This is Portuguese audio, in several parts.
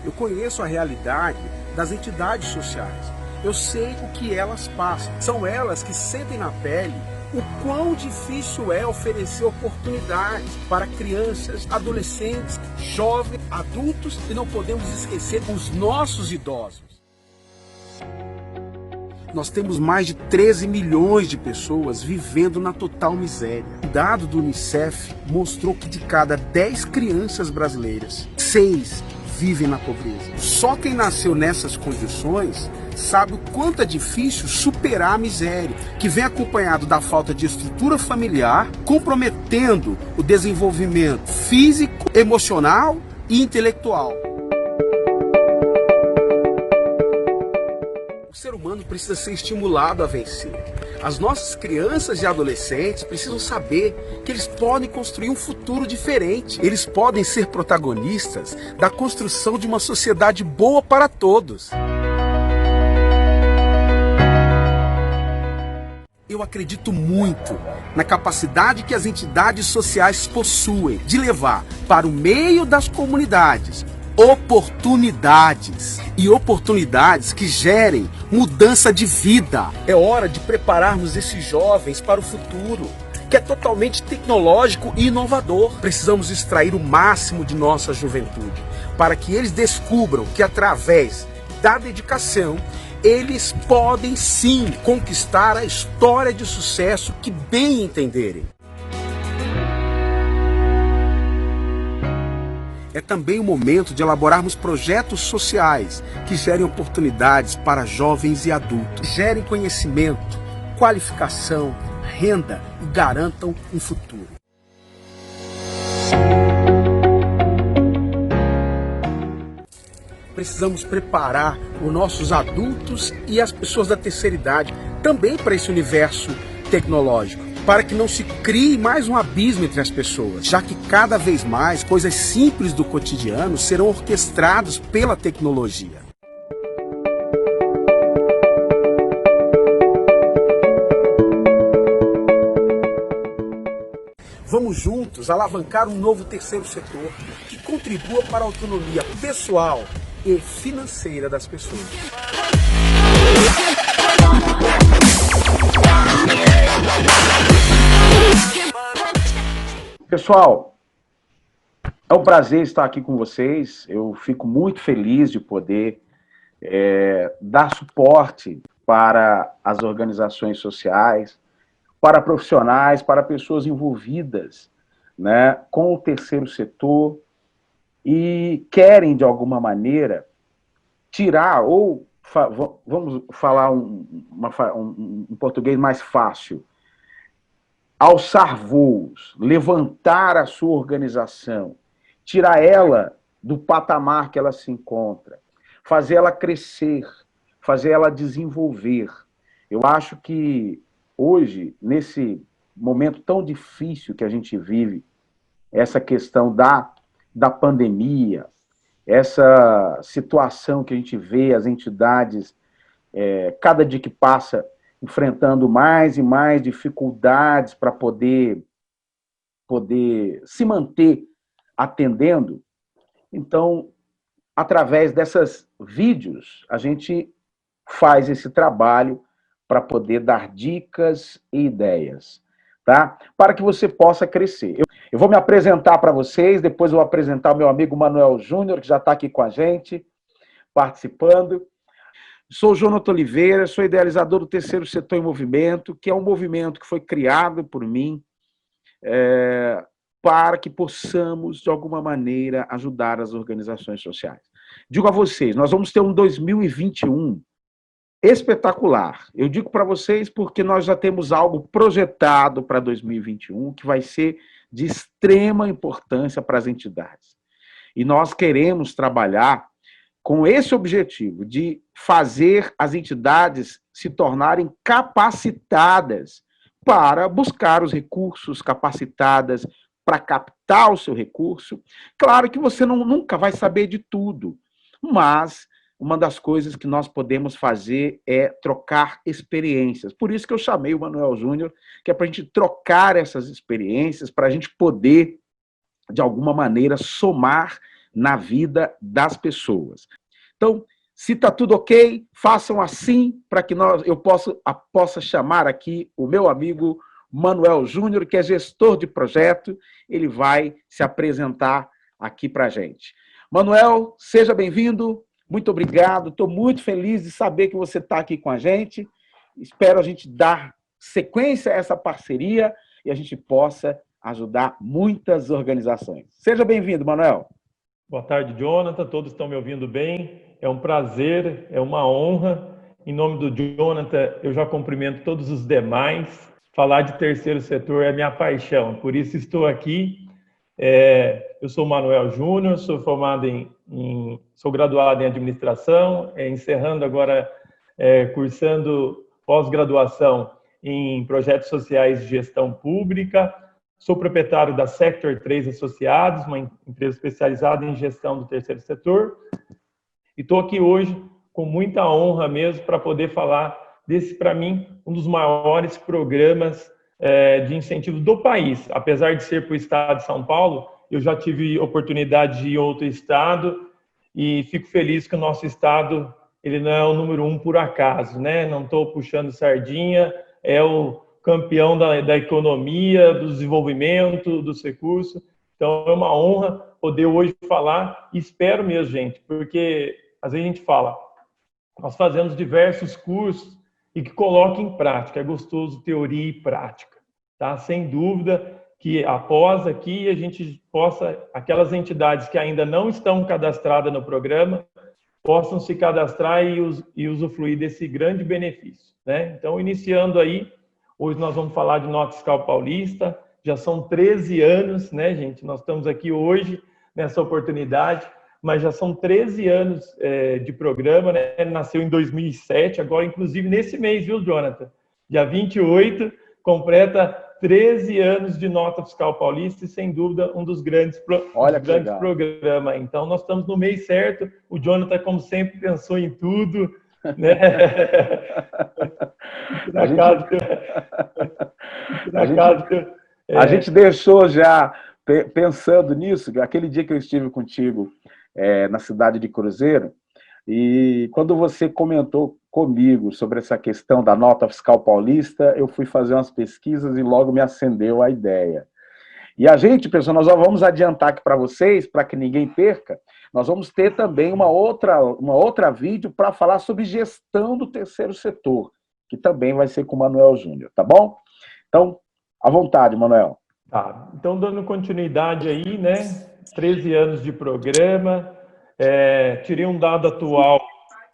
Eu conheço a realidade das entidades sociais. Eu sei o que elas passam. São elas que sentem na pele o quão difícil é oferecer oportunidades para crianças, adolescentes, jovens, adultos e não podemos esquecer os nossos idosos. Nós temos mais de 13 milhões de pessoas vivendo na total miséria. O dado do Unicef mostrou que de cada 10 crianças brasileiras, 6 vivem na pobreza. Só quem nasceu nessas condições sabe o quanto é difícil superar a miséria, que vem acompanhado da falta de estrutura familiar, comprometendo o desenvolvimento físico, emocional e intelectual. O ser humano precisa ser estimulado a vencer. As nossas crianças e adolescentes precisam saber que eles podem construir um futuro diferente. Eles podem ser protagonistas da construção de uma sociedade boa para todos. Eu acredito muito na capacidade que as entidades sociais possuem de levar para o meio das comunidades oportunidades e oportunidades que gerem mudança de vida. É hora de prepararmos esses jovens para o futuro, que é totalmente tecnológico e inovador. Precisamos extrair o máximo de nossa juventude para que eles descubram que através da dedicação eles podem sim conquistar a história de sucesso que bem entenderem. É também o momento de elaborarmos projetos sociais que gerem oportunidades para jovens e adultos, gerem conhecimento, qualificação, renda e garantam um futuro. Precisamos preparar os nossos adultos e as pessoas da terceira idade também para esse universo tecnológico, para que não se crie mais um abismo entre as pessoas, já que cada vez mais coisas simples do cotidiano serão orquestradas pela tecnologia. Vamos juntos alavancar um novo terceiro setor que contribua para a autonomia pessoal e financeira das pessoas. Pessoal, é um prazer estar aqui com vocês. Eu fico muito feliz de poder dar suporte para as organizações sociais, para profissionais, para pessoas envolvidas, né, com o terceiro setor e querem, de alguma maneira, tirar, ou vamos falar um português mais fácil, alçar voos, levantar a sua organização, tirar ela do patamar que ela se encontra, fazer ela crescer, fazer ela desenvolver. Eu acho que hoje, nesse momento tão difícil que a gente vive, essa questão da pandemia, essa situação que a gente vê as entidades, cada dia que passa, enfrentando mais e mais dificuldades para poder se manter atendendo. Então, através desses vídeos, a gente faz esse trabalho para poder dar dicas e ideias, tá? Para que você possa crescer. Eu vou me apresentar para vocês, depois eu vou apresentar o meu amigo Manuel Júnior, que já está aqui com a gente, participando. Sou Jonathan Oliveira, sou idealizador do Terceiro Setor em Movimento, que é um movimento que foi criado por mim para que possamos, de alguma maneira, ajudar as organizações sociais. Digo a vocês, nós vamos ter um 2021 espetacular. Eu digo para vocês porque nós já temos algo projetado para 2021 que vai ser de extrema importância para as entidades. E nós queremos trabalhar com esse objetivo de fazer as entidades se tornarem capacitadas para buscar os recursos, capacitadas para captar o seu recurso. Claro que você nunca vai saber de tudo, mas uma das coisas que nós podemos fazer é trocar experiências. Por isso que eu chamei o Manuel Júnior, que é para a gente trocar essas experiências, para a gente poder, de alguma maneira, somar na vida das pessoas. Então, se está tudo ok, façam assim para que eu possa chamar aqui o meu amigo Manuel Júnior, que é gestor de projeto. Ele vai se apresentar aqui para a gente. Manuel, seja bem-vindo, muito obrigado, estou muito feliz de saber que você está aqui com a gente. Espero a gente dar sequência a essa parceria e a gente possa ajudar muitas organizações. Seja bem-vindo, Manuel. Boa tarde, Jonathan. Todos estão me ouvindo bem? É um prazer, é uma honra. Em nome do Jonathan, eu já cumprimento todos os demais. Falar de terceiro setor é minha paixão, por isso estou aqui. Eu sou Manuel Júnior, sou formado sou graduado em administração, encerrando agora, cursando pós-graduação em projetos sociais de gestão pública. Sou proprietário da Sector 3 Associados, uma empresa especializada em gestão do terceiro setor. E estou aqui hoje com muita honra mesmo para poder falar desse, para mim, um dos maiores programas de incentivo do país. Apesar de ser para o estado de São Paulo, eu já tive oportunidade de ir em outro estado e fico feliz que o nosso estado ele não é o número 1 por acaso, né? Não estou puxando sardinha, é o campeão da economia, do desenvolvimento, dos recursos. Então, é uma honra poder hoje falar, e espero mesmo, gente, porque às vezes a gente fala, nós fazemos diversos cursos e que coloquem em prática, é gostoso teoria e prática, tá? Sem dúvida que após aqui a gente possa, aquelas entidades que ainda não estão cadastradas no programa, possam se cadastrar e usufruir desse grande benefício, né? Então, iniciando aí, hoje nós vamos falar de Nota Fiscal Paulista, já são 13 anos, né, gente? Nós estamos aqui hoje nessa oportunidade, mas já são 13 anos de programa, né? Ele nasceu em 2007, agora, inclusive, nesse mês, viu, Jonathan? Dia 28, completa 13 anos de Nota Fiscal Paulista e, sem dúvida, um dos grandes programas. Então, nós estamos no mês certo. O Jonathan, como sempre, pensou em tudo, né? A gente deixou já, pensando nisso, aquele dia que eu estive contigo na cidade de Cruzeiro, e quando você comentou comigo sobre essa questão da Nota Fiscal Paulista, eu fui fazer umas pesquisas e logo me acendeu a ideia. E a gente, pessoal, nós vamos adiantar aqui para vocês, para que ninguém perca, nós vamos ter também uma outra vídeo para falar sobre gestão do terceiro setor, que também vai ser com o Manuel Júnior, tá bom? Então, à vontade, Manuel. Tá, então dando continuidade aí, né? 13 anos de programa, tirei um dado atual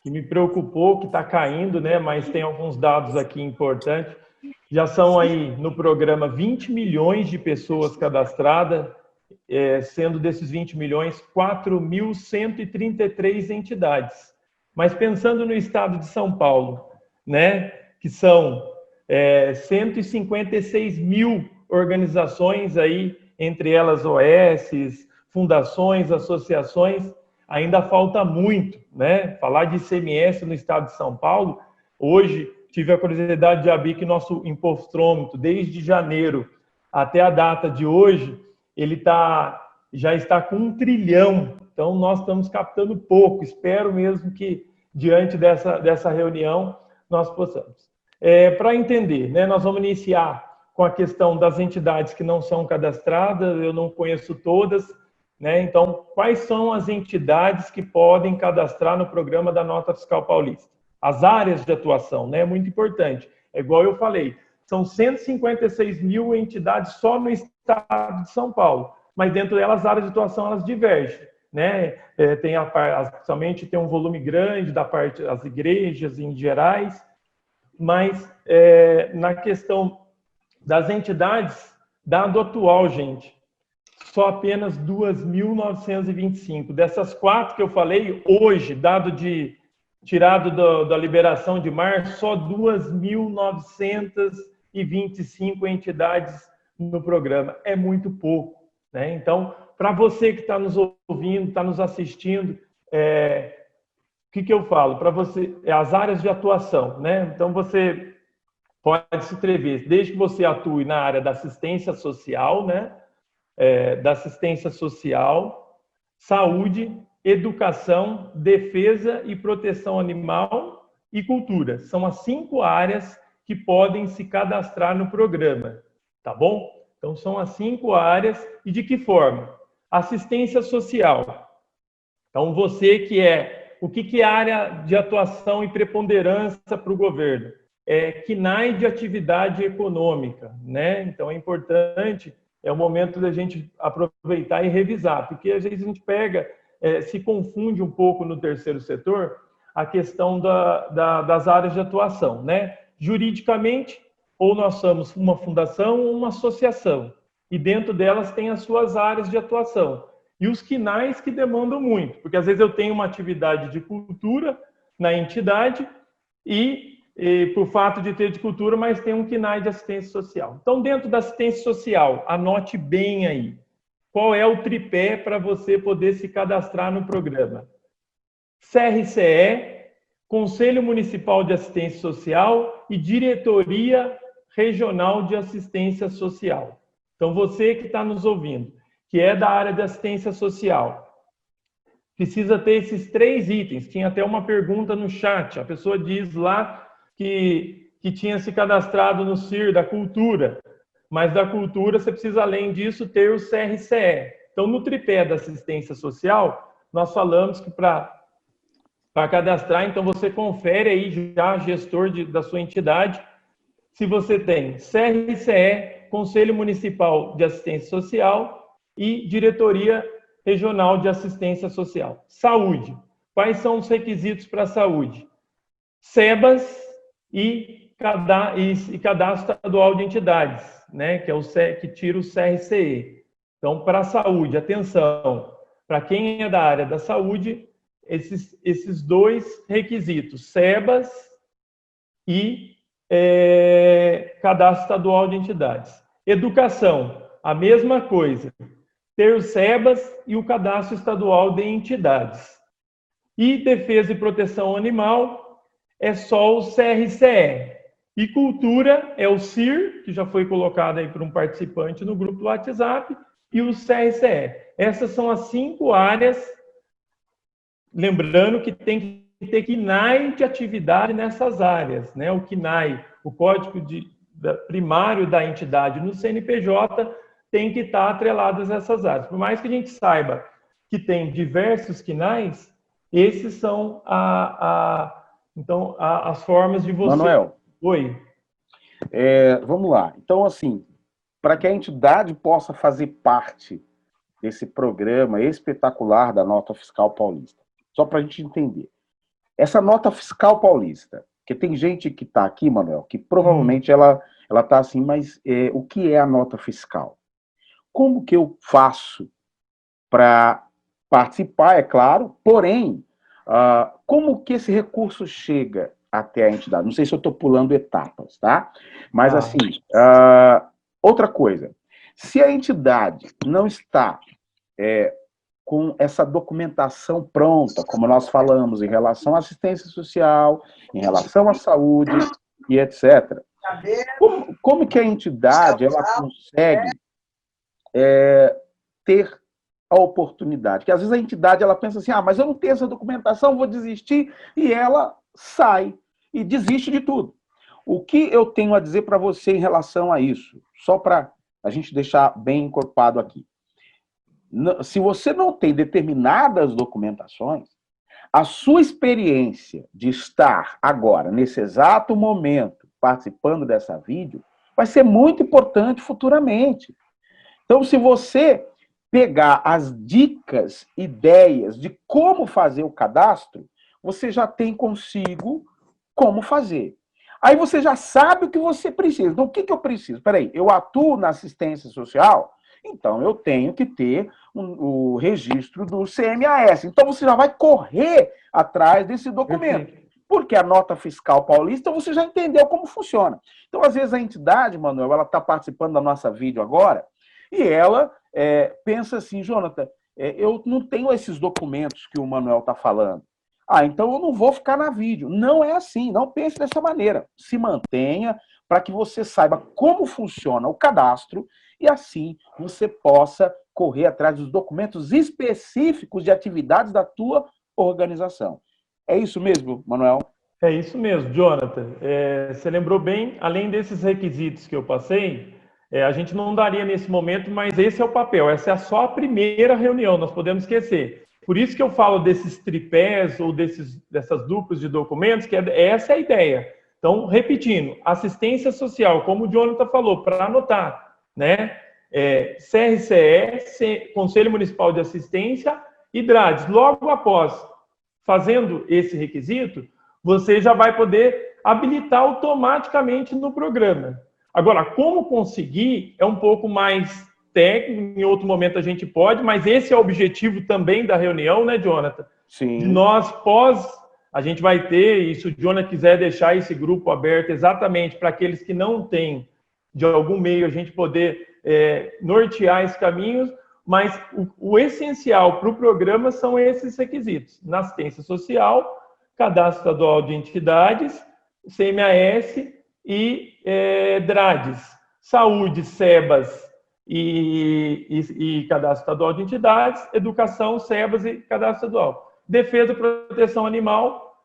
que me preocupou, que está caindo, né? Mas tem alguns dados aqui importantes. Já são aí no programa 20 milhões de pessoas cadastradas, sendo desses 20 milhões, 4.133 entidades. Mas pensando no estado de São Paulo, né? Que são 156 mil organizações aí, entre elas OS, fundações, associações, ainda falta muito, né? Falar de ICMS no estado de São Paulo, hoje tive a curiosidade de abrir que nosso impostômetro, desde janeiro até a data de hoje, ele já está com 1 trilhão, então nós estamos captando pouco, espero mesmo que diante dessa reunião nós possamos. Para entender, né, nós vamos iniciar com a questão das entidades que não são cadastradas, eu não conheço todas, né? Então, quais são as entidades que podem cadastrar no programa da Nota Fiscal Paulista? As áreas de atuação, né? É muito importante. É igual eu falei, são 156 mil entidades só no estado de São Paulo, mas dentro delas, as áreas de atuação, elas divergem, né? Somente tem um volume grande da parte das igrejas em gerais, mas na questão das entidades, dado atual, gente, só apenas 2.925. Dessas 4 que eu falei, hoje, dado tirado da liberação de março, só 2.925 entidades no programa. É muito pouco, né? Então, para você que está nos ouvindo, está nos assistindo, o que eu falo? Para você, as áreas de atuação, né? Então, você pode se inscrever, desde que você atue na área da assistência social, né? Da assistência social, saúde, educação, defesa e proteção animal e cultura. São as 5 áreas que podem se cadastrar no programa, tá bom? Então, são as 5 áreas. E de que forma? Assistência social. Então, você que é... O que é área de atuação e preponderância para o governo? É KNAI de atividade econômica, né? Então, é importante, é o momento da gente aproveitar e revisar, porque às vezes a gente pega, se confunde um pouco no terceiro setor a questão das áreas de atuação, né? Juridicamente, ou nós somos uma fundação ou uma associação, e dentro delas tem as suas áreas de atuação. E os KNAIs que demandam muito, porque às vezes eu tenho uma atividade de cultura na entidade e por fato de ter de cultura, mas tem um KNAI de assistência social. Então, dentro da assistência social, anote bem aí, qual é o tripé para você poder se cadastrar no programa? CRCE, Conselho Municipal de Assistência Social e Diretoria Regional de Assistência Social. Então, você que está nos ouvindo, que é da área de assistência social, precisa ter esses 3 itens. Tinha até uma pergunta no chat, a pessoa diz lá que tinha se cadastrado no CIR da cultura, mas da cultura você precisa, além disso, ter o CRCE. Então, no tripé da assistência social, nós falamos que para cadastrar, então você confere aí já, gestor da sua entidade, se você tem CRCE, Conselho Municipal de Assistência Social e Diretoria Regional de Assistência Social. Saúde. Quais são os requisitos para a saúde? SEBAS e Cadastro Estadual de Entidades, né? Que é o que tira o CRCE. Então, para a saúde, atenção, para quem é da área da saúde, esses 2 requisitos, SEBAS e Cadastro Estadual de Entidades. Educação, a mesma coisa, ter o SEBAS e o Cadastro Estadual de Entidades. E defesa e proteção animal é só o CRCE. E cultura é o CIR, que já foi colocado aí por um participante no grupo do WhatsApp, e o CRCE. Essas são as 5 áreas, lembrando que tem que ter KNAI de atividade nessas áreas, né? O KNAI, o código primário da entidade no CNPJ, tem que estar atreladas a essas áreas. Por mais que a gente saiba que tem diversos KNAIs, esses são então, as formas de você... Manuel. Oi. Vamos lá. Então, assim, para que a entidade possa fazer parte desse programa espetacular da Nota Fiscal Paulista, só para a gente entender. Essa Nota Fiscal Paulista, que tem gente que está aqui, Manuel, que provavelmente ela está assim, mas o que é a nota fiscal? Como que eu faço para participar, é claro, porém, como que esse recurso chega até a entidade? Não sei se eu estou pulando etapas, tá? Mas, assim, outra coisa, se a entidade não está com essa documentação pronta, como nós falamos, em relação à assistência social, em relação à saúde e etc., como que a entidade ela consegue ter a oportunidade? Porque às vezes a entidade ela pensa assim, mas eu não tenho essa documentação, vou desistir, e ela sai e desiste de tudo. O que eu tenho a dizer para você em relação a isso? Só para a gente deixar bem encorpado aqui. Se você não tem determinadas documentações, a sua experiência de estar agora, nesse exato momento, participando dessa vídeo, vai ser muito importante futuramente. Então, se você pegar as dicas, ideias de como fazer o cadastro, você já tem consigo como fazer. Aí você já sabe o que você precisa. Então, o que eu preciso? Peraí, eu atuo na assistência social? Então, eu tenho que ter o registro do CMAS. Então, você já vai correr atrás desse documento. Porque a nota fiscal paulista, você já entendeu como funciona. Então, às vezes, a entidade, Manuel, ela está participando da nossa vídeo agora, e ela pensa assim, Jonathan, eu não tenho esses documentos que o Manuel está falando. Então eu não vou ficar na vídeo. Não é assim, não pense dessa maneira. Se mantenha, para que você saiba como funciona o cadastro e assim você possa correr atrás dos documentos específicos de atividades da tua organização. É isso mesmo, Manuel? É isso mesmo, Jonathan. Você lembrou bem, além desses requisitos que eu passei, a gente não daria nesse momento, mas esse é o papel, essa é só a primeira reunião, nós podemos esquecer. Por isso que eu falo desses tripés ou dessas duplas de documentos, que essa é a ideia. Então, repetindo, assistência social, como o Jonathan falou, para anotar, né? CRCE, Conselho Municipal de Assistência, e DRADES. Logo após fazendo esse requisito, você já vai poder habilitar automaticamente no programa. Agora, como conseguir é um pouco mais técnico, em outro momento a gente pode, mas esse é o objetivo também da reunião, né, Jonathan? Sim. De nós, a gente vai ter, e se o Jonathan quiser deixar esse grupo aberto exatamente para aqueles que não têm, de algum meio, a gente poder nortear esses caminhos, mas o essencial para o programa são esses requisitos. Na assistência social, Cadastro Estadual de Entidades, CMAS e DRADES. Saúde, SEBAS e Cadastro Estadual de Entidades. Educação, SEBAS e Cadastro Estadual. Defesa e Proteção Animal,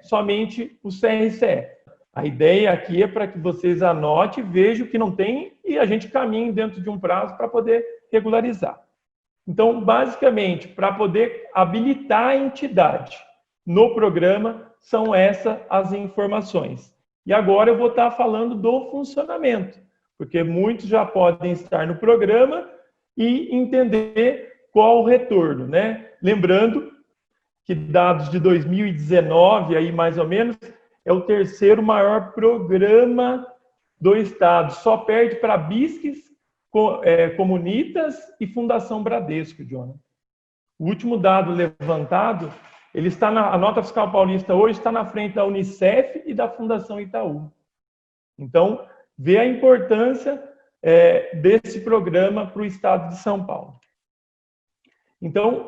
somente o CRCE. A ideia aqui é para que vocês anotem, vejam o que não tem e a gente caminhe dentro de um prazo para poder regularizar. Então, basicamente, para poder habilitar a entidade no programa, são essas as informações. E agora eu vou estar falando do funcionamento, porque muitos já podem estar no programa e entender qual o retorno, né? Lembrando que dados de 2019, aí mais ou menos, é o terceiro maior programa do Estado. Só perde para BISCs, Comunitas e Fundação Bradesco, Jonathan. O último dado levantado, ele está a Nota Fiscal Paulista hoje está na frente da Unicef e da Fundação Itaú. Então, vê a importância desse programa para o Estado de São Paulo. Então,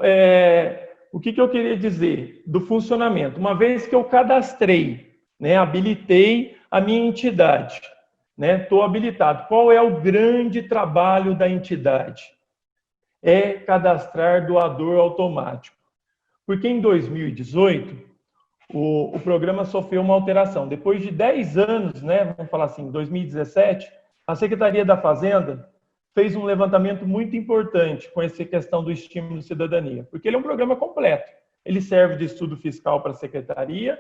o que eu queria dizer do funcionamento? Uma vez que eu cadastrei, né, habilitei a minha entidade, estou habilitado. Qual é o grande trabalho da entidade? É cadastrar doador automático. Porque em 2018, o programa sofreu uma alteração. Depois de 10 anos, vamos falar assim, em 2017, a Secretaria da Fazenda fez um levantamento muito importante com essa questão do estímulo de cidadania, porque ele é um programa completo. Ele serve de estudo fiscal para a Secretaria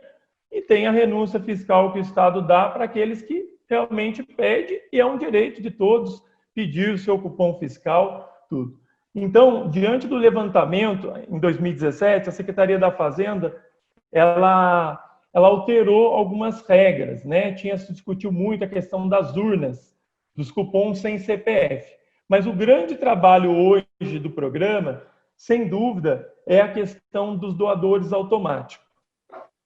e tem a renúncia fiscal que o Estado dá para aqueles que realmente pedem, e é um direito de todos pedir o seu cupom fiscal, tudo. Então, diante do levantamento, em 2017, a Secretaria da Fazenda, ela alterou algumas regras, se discutiu muito a questão das urnas, dos cupons sem CPF. Mas o grande trabalho hoje do programa, sem dúvida, é a questão dos doadores automáticos.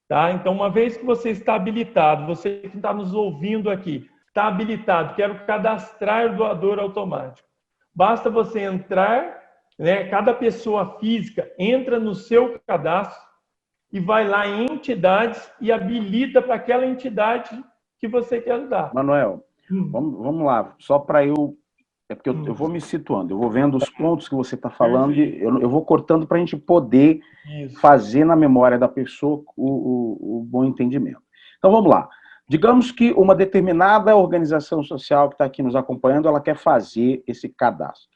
Tá? Então, uma vez que você está habilitado, você que está nos ouvindo aqui, está habilitado, quero cadastrar doador automático. Basta você entrar, cada pessoa física entra no seu cadastro e vai lá em entidades e habilita para aquela entidade que você quer ajudar. Manuel, vamos lá, só para eu... É porque eu vou me situando, eu vou vendo os pontos que você está falando, eu vou cortando para a gente poder fazer na memória da pessoa o bom entendimento. Então, vamos lá. Digamos que uma determinada organização social que está aqui nos acompanhando, ela quer fazer esse cadastro.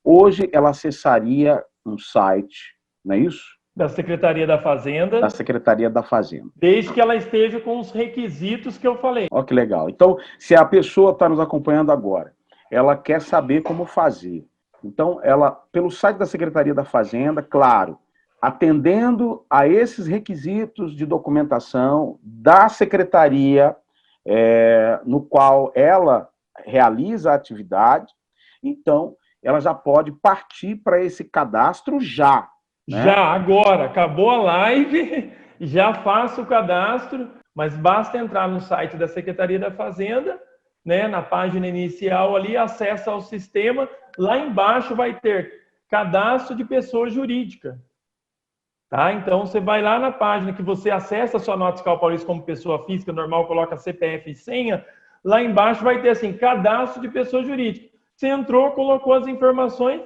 Hoje, ela acessaria um site, não é isso? Da Secretaria da Fazenda. Da Secretaria da Fazenda. Desde que ela esteja com os requisitos que eu falei. Olha que legal. Então, se a pessoa está nos acompanhando agora, ela quer saber como fazer. Então, ela, pelo site da Secretaria da Fazenda, claro, atendendo a esses requisitos de documentação da Secretaria, no qual ela realiza a atividade, então, ela já pode partir para esse cadastro já. Já, agora. Acabou a live, já faço o cadastro, mas basta entrar no site da Secretaria da Fazenda, na página inicial ali, acessa ao sistema, lá embaixo vai ter cadastro de pessoa jurídica. Tá? Então, você vai lá na página que você acessa a sua nota fiscal paulista como pessoa física, normal, coloca CPF e senha, lá embaixo vai ter assim, cadastro de pessoa jurídica. Você entrou, colocou as informações,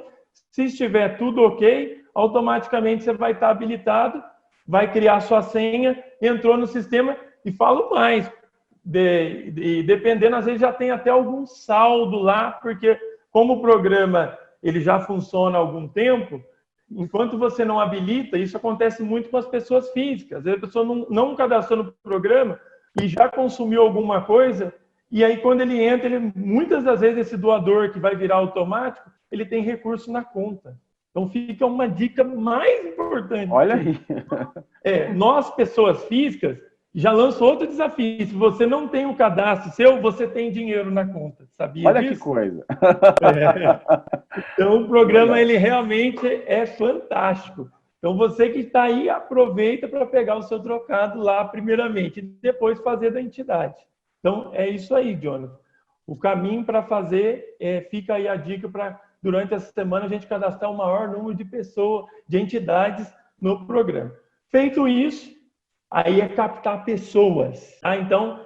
se estiver tudo ok, automaticamente você vai estar habilitado, vai criar sua senha, entrou no sistema e falo mais. Dependendo, às vezes já tem até algum saldo lá, porque como o programa ele já funciona há algum tempo, enquanto você não habilita, isso acontece muito com as pessoas físicas. Às vezes a pessoa não cadastrou no programa e já consumiu alguma coisa, e aí quando ele entra, muitas das vezes esse doador que vai virar automático, ele tem recurso na conta. Então fica uma dica mais importante. Olha aí. Nós, pessoas físicas, já lanço outro desafio. Se você não tem um cadastro seu, você tem dinheiro na conta. Sabia Olha disso? Que coisa. Então, o programa, ele realmente é fantástico. Então, você que está aí, aproveita para pegar o seu trocado lá, primeiramente, e depois fazer da entidade. Então, é isso aí, Jonathan. O caminho para fazer, fica aí a dica para, durante essa semana, a gente cadastrar o maior número de pessoas, de entidades no programa. Feito isso, aí é captar pessoas. Tá? Então,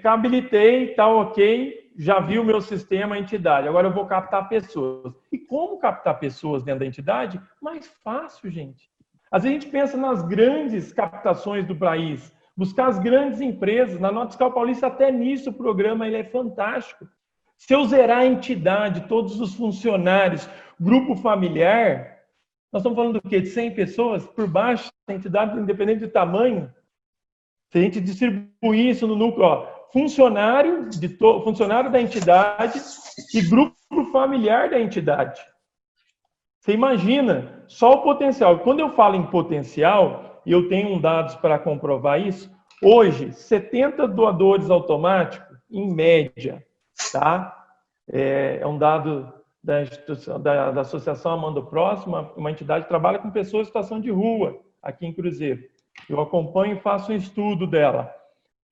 habilitei, tá ok, já vi o meu sistema, a entidade. Agora eu vou captar pessoas. E como captar pessoas dentro da entidade? Mais fácil, gente. Às vezes a gente pensa nas grandes captações do país, buscar as grandes empresas. Na Nota Fiscal Paulista, até nisso o programa ele é fantástico. Se eu zerar a entidade, todos os funcionários, grupo familiar, nós estamos falando do quê? De 100 pessoas por baixo, da entidade, independente do tamanho. Se a gente distribuir isso no núcleo, funcionário da entidade e grupo familiar da entidade. Você imagina só o potencial. Quando eu falo em potencial, e eu tenho dados para comprovar isso, hoje, 70 doadores automáticos, em média, tá? É um dado da Associação Amando Próximo, uma entidade que trabalha com pessoas em situação de rua, aqui em Cruzeiro. Eu acompanho e faço um estudo dela.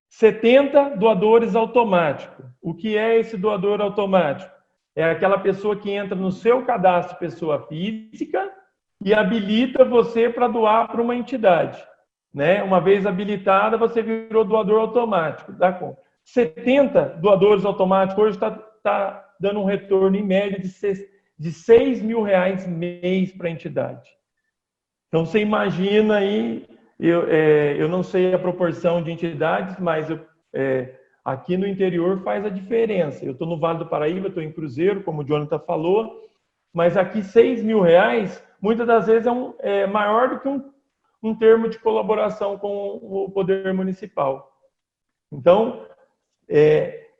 70 doadores automáticos. O que é esse doador automático? É aquela pessoa que entra no seu cadastro pessoa física e habilita você para doar para uma entidade. Né? Uma vez habilitada, você virou doador automático. Dá conta. 70 doadores automáticos hoje está dando um retorno em média de R$6 mil mês para a entidade. Então, você imagina aí, eu não sei a proporção de entidades, mas aqui no interior faz a diferença. Eu estou no Vale do Paraíba, estou em Cruzeiro, como o Jonathan falou, mas aqui R$6 mil, muitas das vezes é maior do que um termo de colaboração com o poder municipal. Então,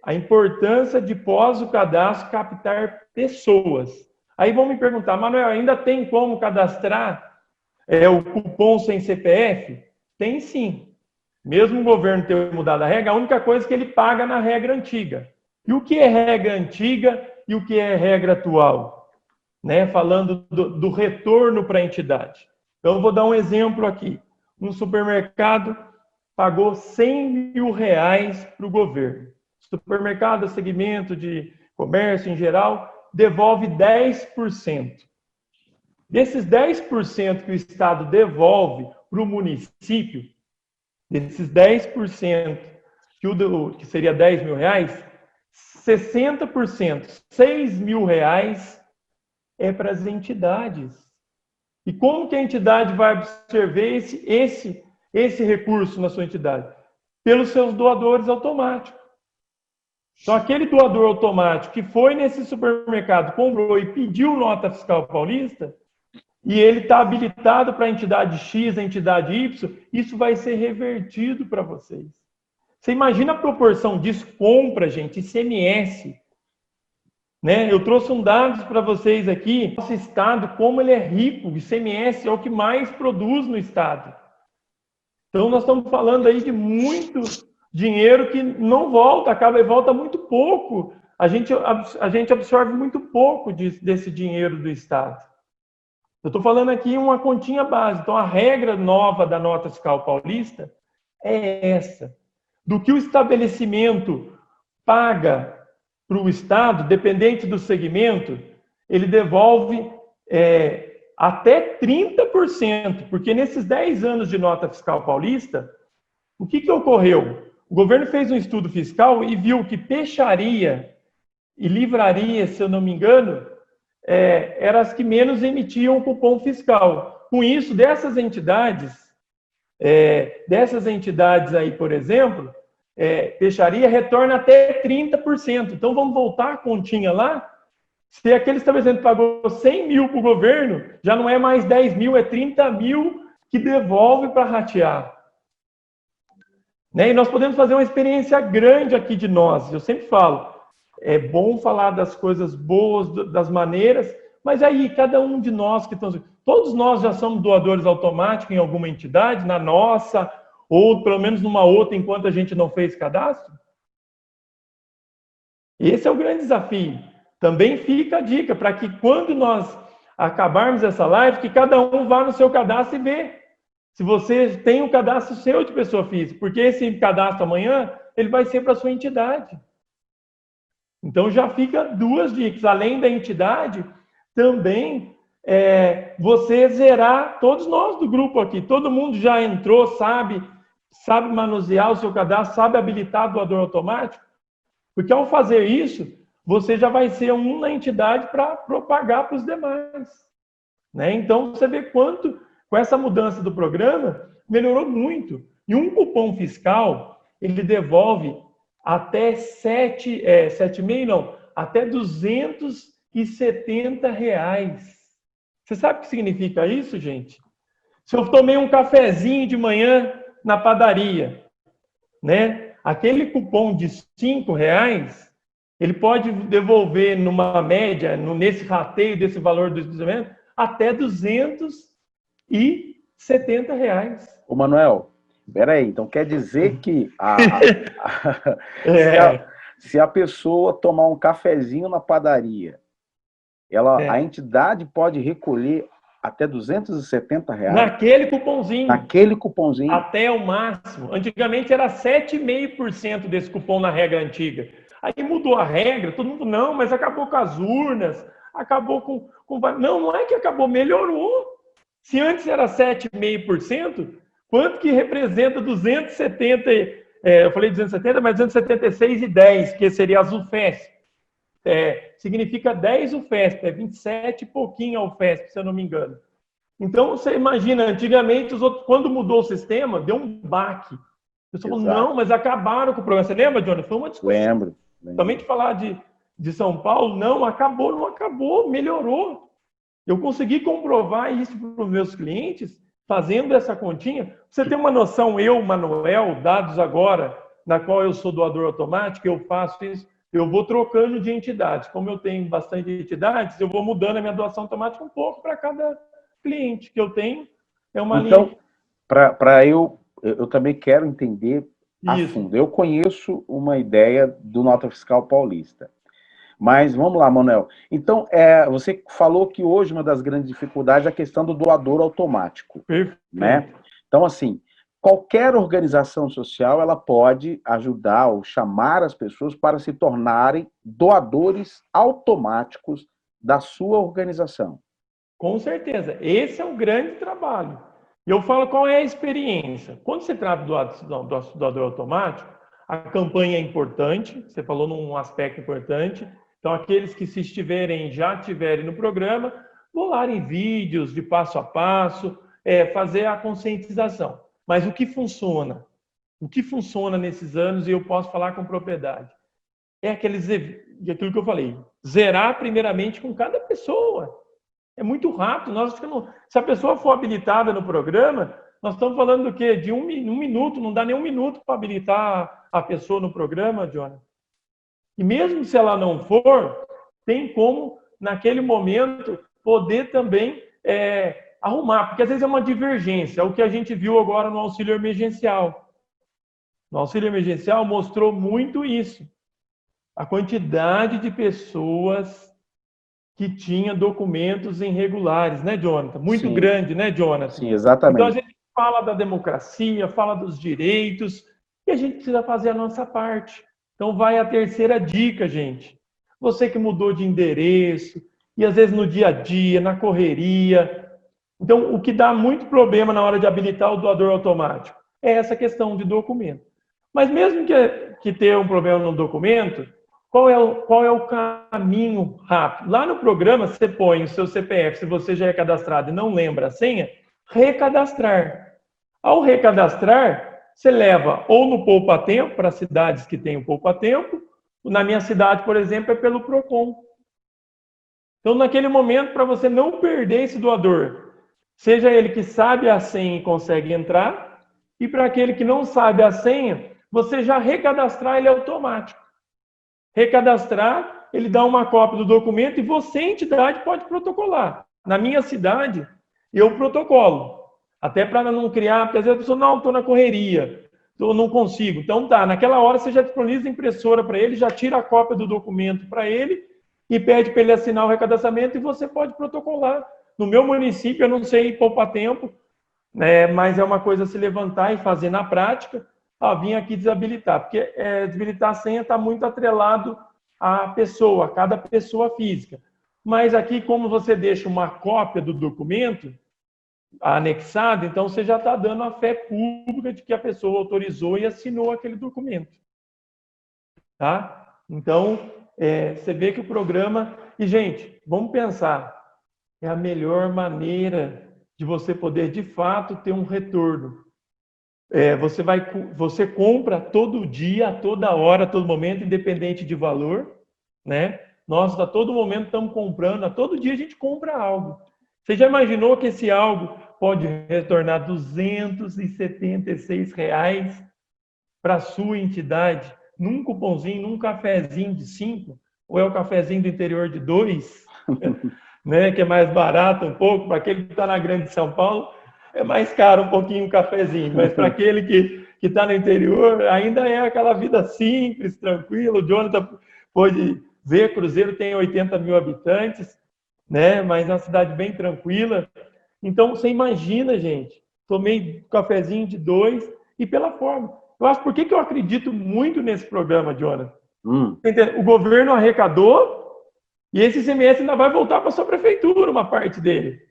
a importância de pós o cadastro captar pessoas. Aí vão me perguntar, Manuel, ainda tem como cadastrar o cupom sem CPF? Tem sim. Mesmo o governo ter mudado a regra, a única coisa é que ele paga na regra antiga. E o que é regra antiga e o que é regra atual? Né? Falando do retorno para a entidade. Então, eu vou dar um exemplo aqui. Um supermercado pagou R$100 mil para o governo. Supermercado, segmento de comércio em geral, devolve 10%. Desses 10% que o Estado devolve para o município, desses 10%, que seria R$10 mil, 60%, R$6 mil é para as entidades. E como que a entidade vai absorver esse recurso na sua entidade? Pelos seus doadores automáticos. Então, aquele doador automático que foi nesse supermercado, comprou e pediu nota fiscal paulista, e ele está habilitado para a entidade X, a entidade Y, isso vai ser revertido para vocês. Você imagina a proporção disso? Compra, gente, ICMS. Né? Eu trouxe um dados para vocês aqui. Nosso estado, como ele é rico, o ICMS é o que mais produz no estado. Então, nós estamos falando aí de muito dinheiro que não volta, acaba e volta muito pouco. A gente absorve muito pouco desse dinheiro do estado. Eu estou falando aqui uma continha base. Então, a regra nova da nota fiscal paulista é essa. Do que o estabelecimento paga para o Estado, dependente do segmento, ele devolve até 30%, porque nesses 10 anos de nota fiscal paulista, o que ocorreu? O governo fez um estudo fiscal e viu que peixaria e livraria, se eu não me engano, eram as que menos emitiam cupom fiscal. Com isso, dessas entidades aí, por exemplo, peixaria retorna até 30%. Então, vamos voltar a continha lá. Se aquele estabelecimento pagou 100 mil para o governo, já não é mais 10 mil, é 30 mil que devolve para ratear. Né? E nós podemos fazer uma experiência grande aqui de nós. Eu sempre falo, é bom falar das coisas boas, das maneiras, mas aí, cada um de nós que estamos... Todos nós já somos doadores automáticos em alguma entidade, na nossa, ou pelo menos numa outra, enquanto a gente não fez cadastro? Esse é o grande desafio. Também fica a dica, para que quando nós acabarmos essa live, que cada um vá no seu cadastro e vê se você tem um cadastro seu de pessoa física, porque esse cadastro amanhã, ele vai ser para a sua entidade. Então, já fica duas dicas. Além da entidade, também você zerar, todos nós do grupo aqui, todo mundo já entrou, sabe manusear o seu cadastro, sabe habilitar doador automático, porque ao fazer isso, você já vai ser um na entidade para propagar para os demais. Né? Então, você vê quanto, com essa mudança do programa, melhorou muito. E um cupom fiscal, ele devolve até até R$270. Você sabe o que significa isso, gente? Se eu tomei um cafezinho de manhã na padaria, né? Aquele cupom de R$5, ele pode devolver numa média, nesse rateio desse valor do investimento, até R$270. Ô, Manuel, peraí, então quer dizer que se a pessoa tomar um cafezinho na padaria, a entidade pode recolher até R$270? Naquele cupomzinho. Naquele cupomzinho. Até o máximo. Antigamente era 7,5% desse cupom na regra antiga. Aí mudou a regra, todo mundo, não, mas acabou com as urnas, acabou com... Não é que acabou, melhorou. Se antes era 7,5%, quanto que representa 270, eu falei 270, mas 276,10, que seria as UFESP. Significa 10 UFESP, 27 e pouquinho a UFESP, se eu não me engano. Então, você imagina, antigamente, os outros, quando mudou o sistema, deu um baque. O pessoal falou, não, mas acabaram com o programa. Você lembra, Johnny? Foi uma discussão. Lembro. Também de falar de São Paulo, não acabou, melhorou. Eu consegui comprovar isso para os meus clientes, fazendo essa continha. Pra você ter uma noção, eu, Manuel, dados agora, na qual eu sou doador automático, eu faço isso, eu vou trocando de entidades. Como eu tenho bastante entidades, eu vou mudando a minha doação automática um pouco para cada cliente que eu tenho. É uma linha. Então, eu também quero entender a fundo. Eu conheço uma ideia do Nota Fiscal Paulista. Mas vamos lá, Manuel. Então, você falou que hoje uma das grandes dificuldades é a questão do doador automático. Perfeito. Né? Então, assim, qualquer organização social ela pode ajudar ou chamar as pessoas para se tornarem doadores automáticos da sua organização. Com certeza. Esse é um grande trabalho. E eu falo qual é a experiência. Quando se trata do doador automático, a campanha é importante, você falou num aspecto importante. Então, aqueles que já estiverem no programa, bolarem vídeos de passo a passo, fazer a conscientização. Mas o que funciona? O que funciona nesses anos, e eu posso falar com propriedade, é aquilo que eu falei, zerar primeiramente com cada pessoa. É muito rápido. Se a pessoa for habilitada no programa, nós estamos falando do quê? De um minuto, não dá nem um minuto para habilitar a pessoa no programa, Jonathan. E mesmo se ela não for, tem como, naquele momento, poder também arrumar. Porque às vezes é uma divergência. É o que a gente viu agora no auxílio emergencial. No auxílio emergencial mostrou muito isso. A quantidade de pessoas que tinha documentos irregulares, né, Jonathan? Muito grande, né, Jonathan? Sim, exatamente. Então, a gente fala da democracia, fala dos direitos, e a gente precisa fazer a nossa parte. Então, vai a terceira dica, gente. Você que mudou de endereço, e às vezes no dia a dia, na correria. Então, o que dá muito problema na hora de habilitar o doador automático é essa questão de documento. Mas mesmo que tenha um problema no documento, qual é o caminho rápido? Lá no programa, você põe o seu CPF, se você já é cadastrado e não lembra a senha, recadastrar. Ao recadastrar, você leva ou no Poupa Tempo, para cidades que têm o Poupa Tempo. Na minha cidade, por exemplo, é pelo PROCON. Então, naquele momento, para você não perder esse doador, seja ele que sabe a senha e consegue entrar, e para aquele que não sabe a senha, você já recadastrar ele automático. Recadastrar, ele dá uma cópia do documento e você, entidade, pode protocolar. Na minha cidade, eu protocolo. Até para não criar, porque às vezes a pessoa, não, estou na correria, não consigo. Então tá, naquela hora você já disponibiliza a impressora para ele, já tira a cópia do documento para ele e pede para ele assinar o recadastramento e você pode protocolar. No meu município, eu não sei Poupa Tempo, né, mas é uma coisa a se levantar e fazer na prática. Vim aqui desabilitar, porque desabilitar a senha está muito atrelado à pessoa, a cada pessoa física. Mas aqui, como você deixa uma cópia do documento anexado, então você já está dando a fé pública de que a pessoa autorizou e assinou aquele documento. Tá? Então, você vê que o programa... E, gente, vamos pensar, é a melhor maneira de você poder, de fato, ter um retorno. Você compra todo dia, toda hora, a todo momento, independente de valor, né? Nós, a todo momento, estamos comprando, a todo dia a gente compra algo. Você já imaginou que esse algo pode retornar R$ 276 para a sua entidade, num cupomzinho, num cafezinho de 5, ou é o cafezinho do interior de 2, né, que é mais barato um pouco, para aquele que está na grande São Paulo, é mais caro um pouquinho o cafezinho, mas para aquele que está no interior, ainda é aquela vida simples, tranquila. O Jonathan pôde ver, Cruzeiro tem 80 mil habitantes, né, mas é uma cidade bem tranquila. Então, você imagina, gente, tomei um cafezinho de 2 e pela forma. Eu acho, por que eu acredito muito nesse programa, Jonathan? O governo arrecadou e esse ICMS ainda vai voltar para a sua prefeitura, uma parte dele.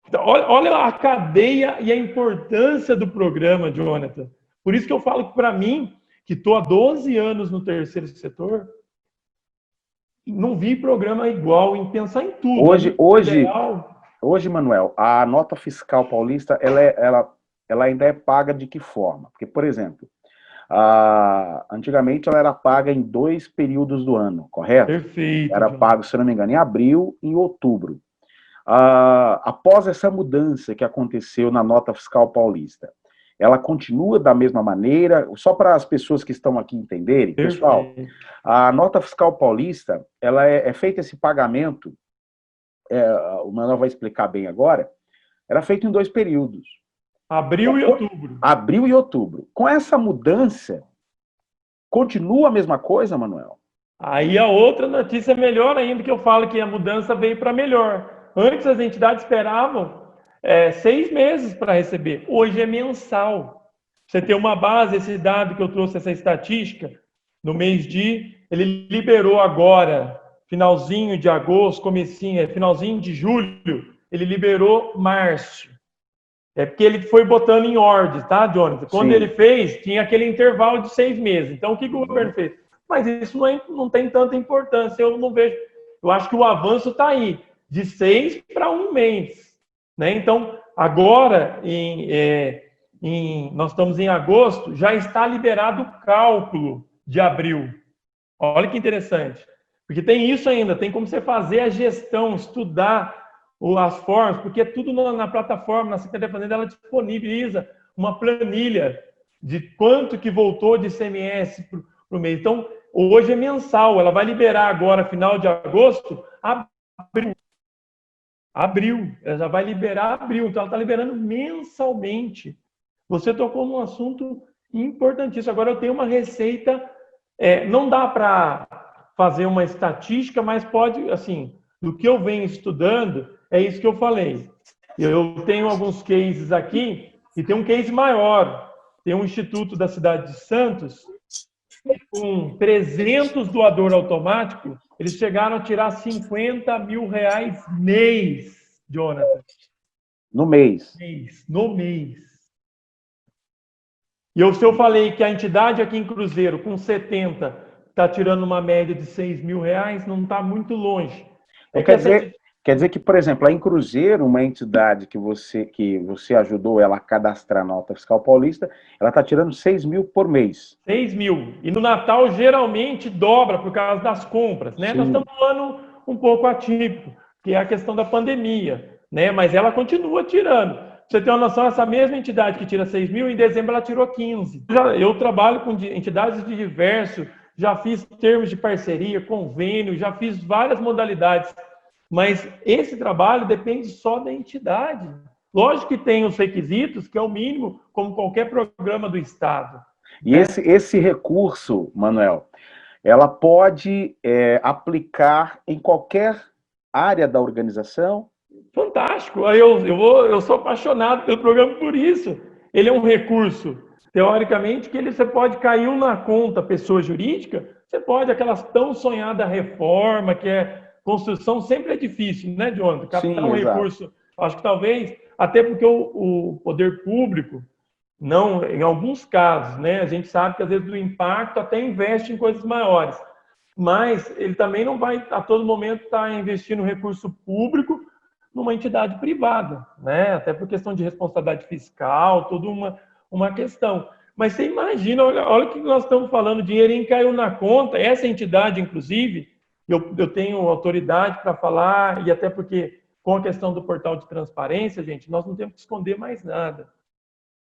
Então, olha a cadeia e a importância do programa, Jonathan. Por isso que eu falo que, para mim, que estou há 12 anos no terceiro setor, não vi programa igual em pensar em tudo. Hoje, Manuel, a nota fiscal paulista, ela ainda é paga de que forma? Porque, por exemplo, antigamente ela era paga em 2 períodos do ano, correto? Perfeito. Era pago, se não me engano, em abril e em outubro. Após essa mudança que aconteceu na nota fiscal paulista, ela continua da mesma maneira? Só para as pessoas que estão aqui entenderem, Perfeito. Pessoal, a nota fiscal paulista, ela é feita esse pagamento, o Manuel vai explicar bem agora, era feito em 2 períodos. Abril e outubro. Abril e outubro. Com essa mudança, continua a mesma coisa, Manuel? Aí a outra notícia é melhor ainda, que eu falo que a mudança veio para melhor. Antes as entidades esperavam 6 meses para receber. Hoje é mensal. Você tem uma base, esse dado que eu trouxe, essa estatística, no mês ele liberou agora, finalzinho de agosto, finalzinho de julho, ele liberou março. É porque ele foi botando em ordem, tá, Jonathan? Quando ele fez, tinha aquele intervalo de 6 meses. Então, o que o governo fez? Mas isso não tem tanta importância, eu não vejo. Eu acho que o avanço está aí, de 6 para 1 mês. Né? Então, agora, nós estamos em agosto, já está liberado o cálculo de abril. Olha que interessante. Porque tem isso ainda, tem como você fazer a gestão, estudar as formas, porque tudo na plataforma, na Secretaria da Fazenda, ela disponibiliza uma planilha de quanto que voltou de ICMS para o mês. Então, hoje é mensal, ela vai liberar agora, final de agosto, abril. Ela já vai liberar abril, então ela está liberando mensalmente. Você tocou num assunto importantíssimo. Agora eu tenho uma receita, não dá para fazer uma estatística, mas pode, assim, do que eu venho estudando, é isso que eu falei. Eu tenho alguns cases aqui, e tem um case maior. Tem um instituto da cidade de Santos, com 300 doador automático, eles chegaram a tirar R$50 mil mês, Jonathan. No mês. No mês. E se eu falei que a entidade aqui em Cruzeiro, com 70, está tirando uma média de R$ 6.000, não está muito longe. Então, quer dizer que, por exemplo, lá em Cruzeiro, uma entidade que você ajudou ela a cadastrar na Nota Fiscal Paulista, ela está tirando 6 mil por mês. 6 mil. E no Natal, geralmente, dobra por causa das compras, né? Nós estamos num ano um pouco atípico, que é a questão da pandemia, né? Mas ela continua tirando. Pra você ter uma noção, essa mesma entidade que tira 6 mil, em dezembro ela tirou 15. Eu trabalho com entidades de diversos, já fiz termos de parceria, convênio, já fiz várias modalidades. Mas esse trabalho depende só da entidade. Lógico que tem os requisitos, que é o mínimo, como qualquer programa do Estado. E esse recurso, Manuel, ela pode aplicar em qualquer área da organização? Fantástico. Eu sou apaixonado pelo programa por isso. Ele é um recurso, teoricamente, que você pode cair na conta pessoa jurídica, você pode, aquelas tão sonhada reforma, que é construção, sempre é difícil, né, Jonathan? Captar um recurso. Acho que talvez, até porque o poder público, não, em alguns casos, né, a gente sabe que às vezes o impacto até investe em coisas maiores, mas ele também não vai a todo momento estar investindo recurso público numa entidade privada, né? Até por questão de responsabilidade fiscal, toda uma questão. Mas você imagina, olha o que nós estamos falando, dinheirinho caiu na conta, essa entidade, inclusive, eu tenho autoridade para falar, e até porque com a questão do portal de transparência, gente, nós não temos que esconder mais nada.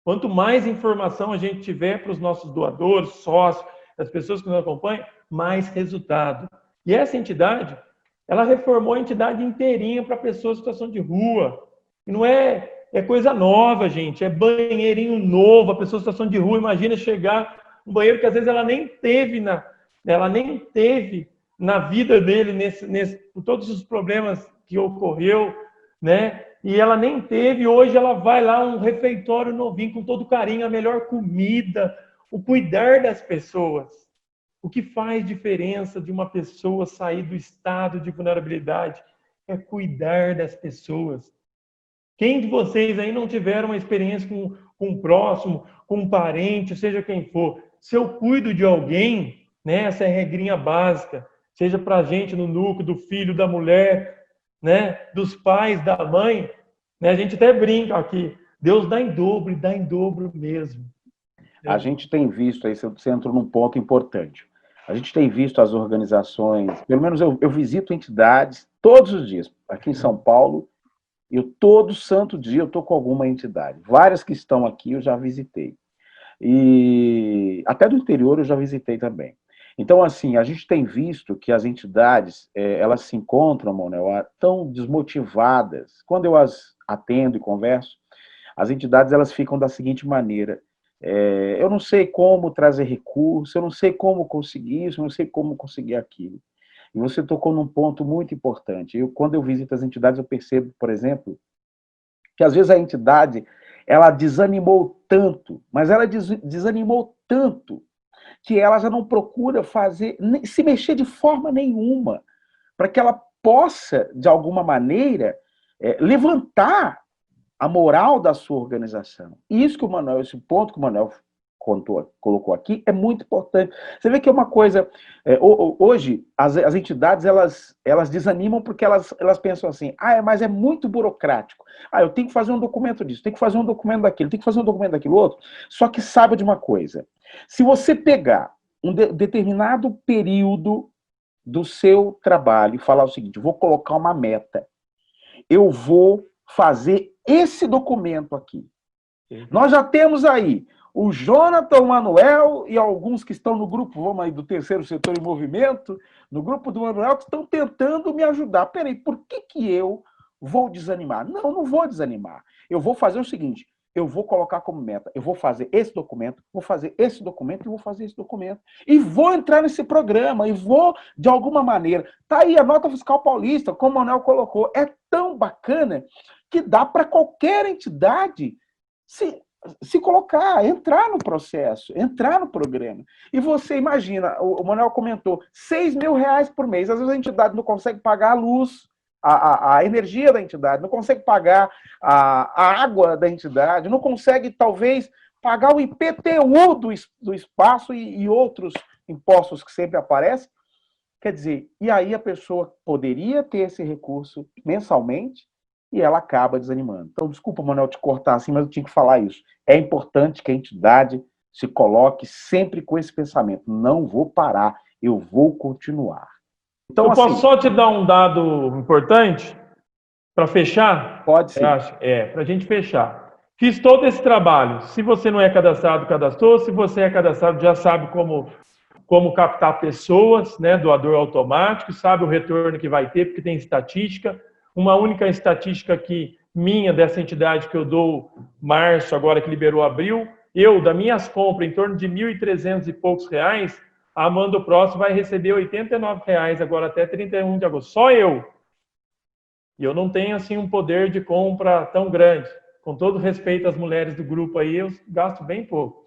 Quanto mais informação a gente tiver para os nossos doadores, sócios, as pessoas que nos acompanham, mais resultado. E essa entidade, ela reformou a entidade inteirinha para pessoas em situação de rua. E não é coisa nova, gente. É banheirinho novo, a pessoa em situação de rua. Imagina chegar um banheiro que às vezes ela nem teve na vida dele, por todos os problemas que ocorreu, né? E ela nem teve, hoje ela vai lá, um refeitório novinho, com todo carinho, a melhor comida, o cuidar das pessoas. O que faz diferença de uma pessoa sair do estado de vulnerabilidade é cuidar das pessoas. Quem de vocês aí não tiveram uma experiência com um próximo, com um parente, seja quem for? Se eu cuido de alguém, né, essa é a regrinha básica, seja para a gente no núcleo, do filho, da mulher, né, dos pais, da mãe, né, a gente até brinca aqui, Deus dá em dobro e dá em dobro mesmo. A gente tem visto, aí você entrou num ponto importante, a gente tem visto as organizações, pelo menos eu visito entidades todos os dias, aqui em São Paulo, todo santo dia eu estou com alguma entidade. Várias que estão aqui eu já visitei. E até do interior eu já visitei também. Então, assim, a gente tem visto que as entidades, elas se encontram, Manuel, tão desmotivadas. Quando eu as atendo e converso, as entidades elas ficam da seguinte maneira: eu não sei como trazer recurso, eu não sei como conseguir isso, eu não sei como conseguir aquilo. E você tocou num ponto muito importante. Quando eu visito as entidades, eu percebo, por exemplo, que às vezes a entidade ela desanimou tanto, mas ela desanimou tanto, que ela já não procura se mexer de forma nenhuma, para que ela possa, de alguma maneira, levantar a moral da sua organização. E isso que esse ponto que o Manuel colocou aqui, é muito importante. Você vê que é uma coisa... hoje, as entidades, elas desanimam porque elas pensam assim, mas é muito burocrático. Eu tenho que fazer um documento disso, tenho que fazer um documento daquilo, tenho que fazer um documento daquilo outro. Só que saiba de uma coisa, se você pegar um determinado período do seu trabalho e falar o seguinte, vou colocar uma meta, eu vou fazer esse documento aqui. Nós já temos aí o Jonathan, o Manuel e alguns que estão no grupo, vamos aí, do Terceiro Setor em Movimento, no grupo do Manuel, que estão tentando me ajudar. Peraí, por que eu vou desanimar? Não vou desanimar. Eu vou fazer o seguinte, eu vou colocar como meta, eu vou fazer esse documento, vou fazer esse documento e vou fazer esse documento. E vou entrar nesse programa, e vou, de alguma maneira... Tá aí a Nota Fiscal Paulista, como o Manuel colocou, é tão bacana que dá para qualquer entidade se colocar, entrar no processo, entrar no programa. E você imagina, o Manuel comentou, R$6.000 por mês. Às vezes a entidade não consegue pagar a luz, a energia da entidade, não consegue pagar a água da entidade, não consegue, talvez, pagar o IPTU do espaço e outros impostos que sempre aparecem. Quer dizer, e aí a pessoa poderia ter esse recurso mensalmente e ela acaba desanimando. Então, desculpa, Manuel, te cortar assim, mas eu tinha que falar isso. É importante que a entidade se coloque sempre com esse pensamento: não vou parar, eu vou continuar. Então, eu assim, posso só te dar um dado importante para fechar? pode sim. Para a gente fechar. Fiz todo esse trabalho. Se você não é cadastrado, cadastrou. Se você é cadastrado, já sabe como captar pessoas, né, doador automático, sabe o retorno que vai ter, porque tem estatística. Uma única estatística minha, dessa entidade que eu dou março, agora que liberou abril, das minhas compras, em torno de R$ 1.300 e poucos reais, a Amanda Próximo vai receber R$ 89 agora até 31 de agosto. Só eu. E eu não tenho, assim, um poder de compra tão grande. Com todo respeito às mulheres do grupo aí, eu gasto bem pouco.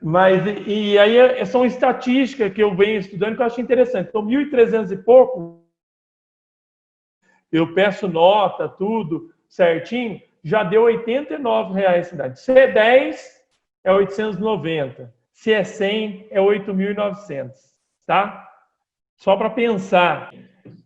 Mas, e aí são estatísticas que eu venho estudando que eu acho interessante. Então, 1.300 e pouco, eu peço nota, tudo certinho, já deu R$ 89 cidade. Se é 10, é 890. Se é 100, é 8.900, tá? Só para pensar.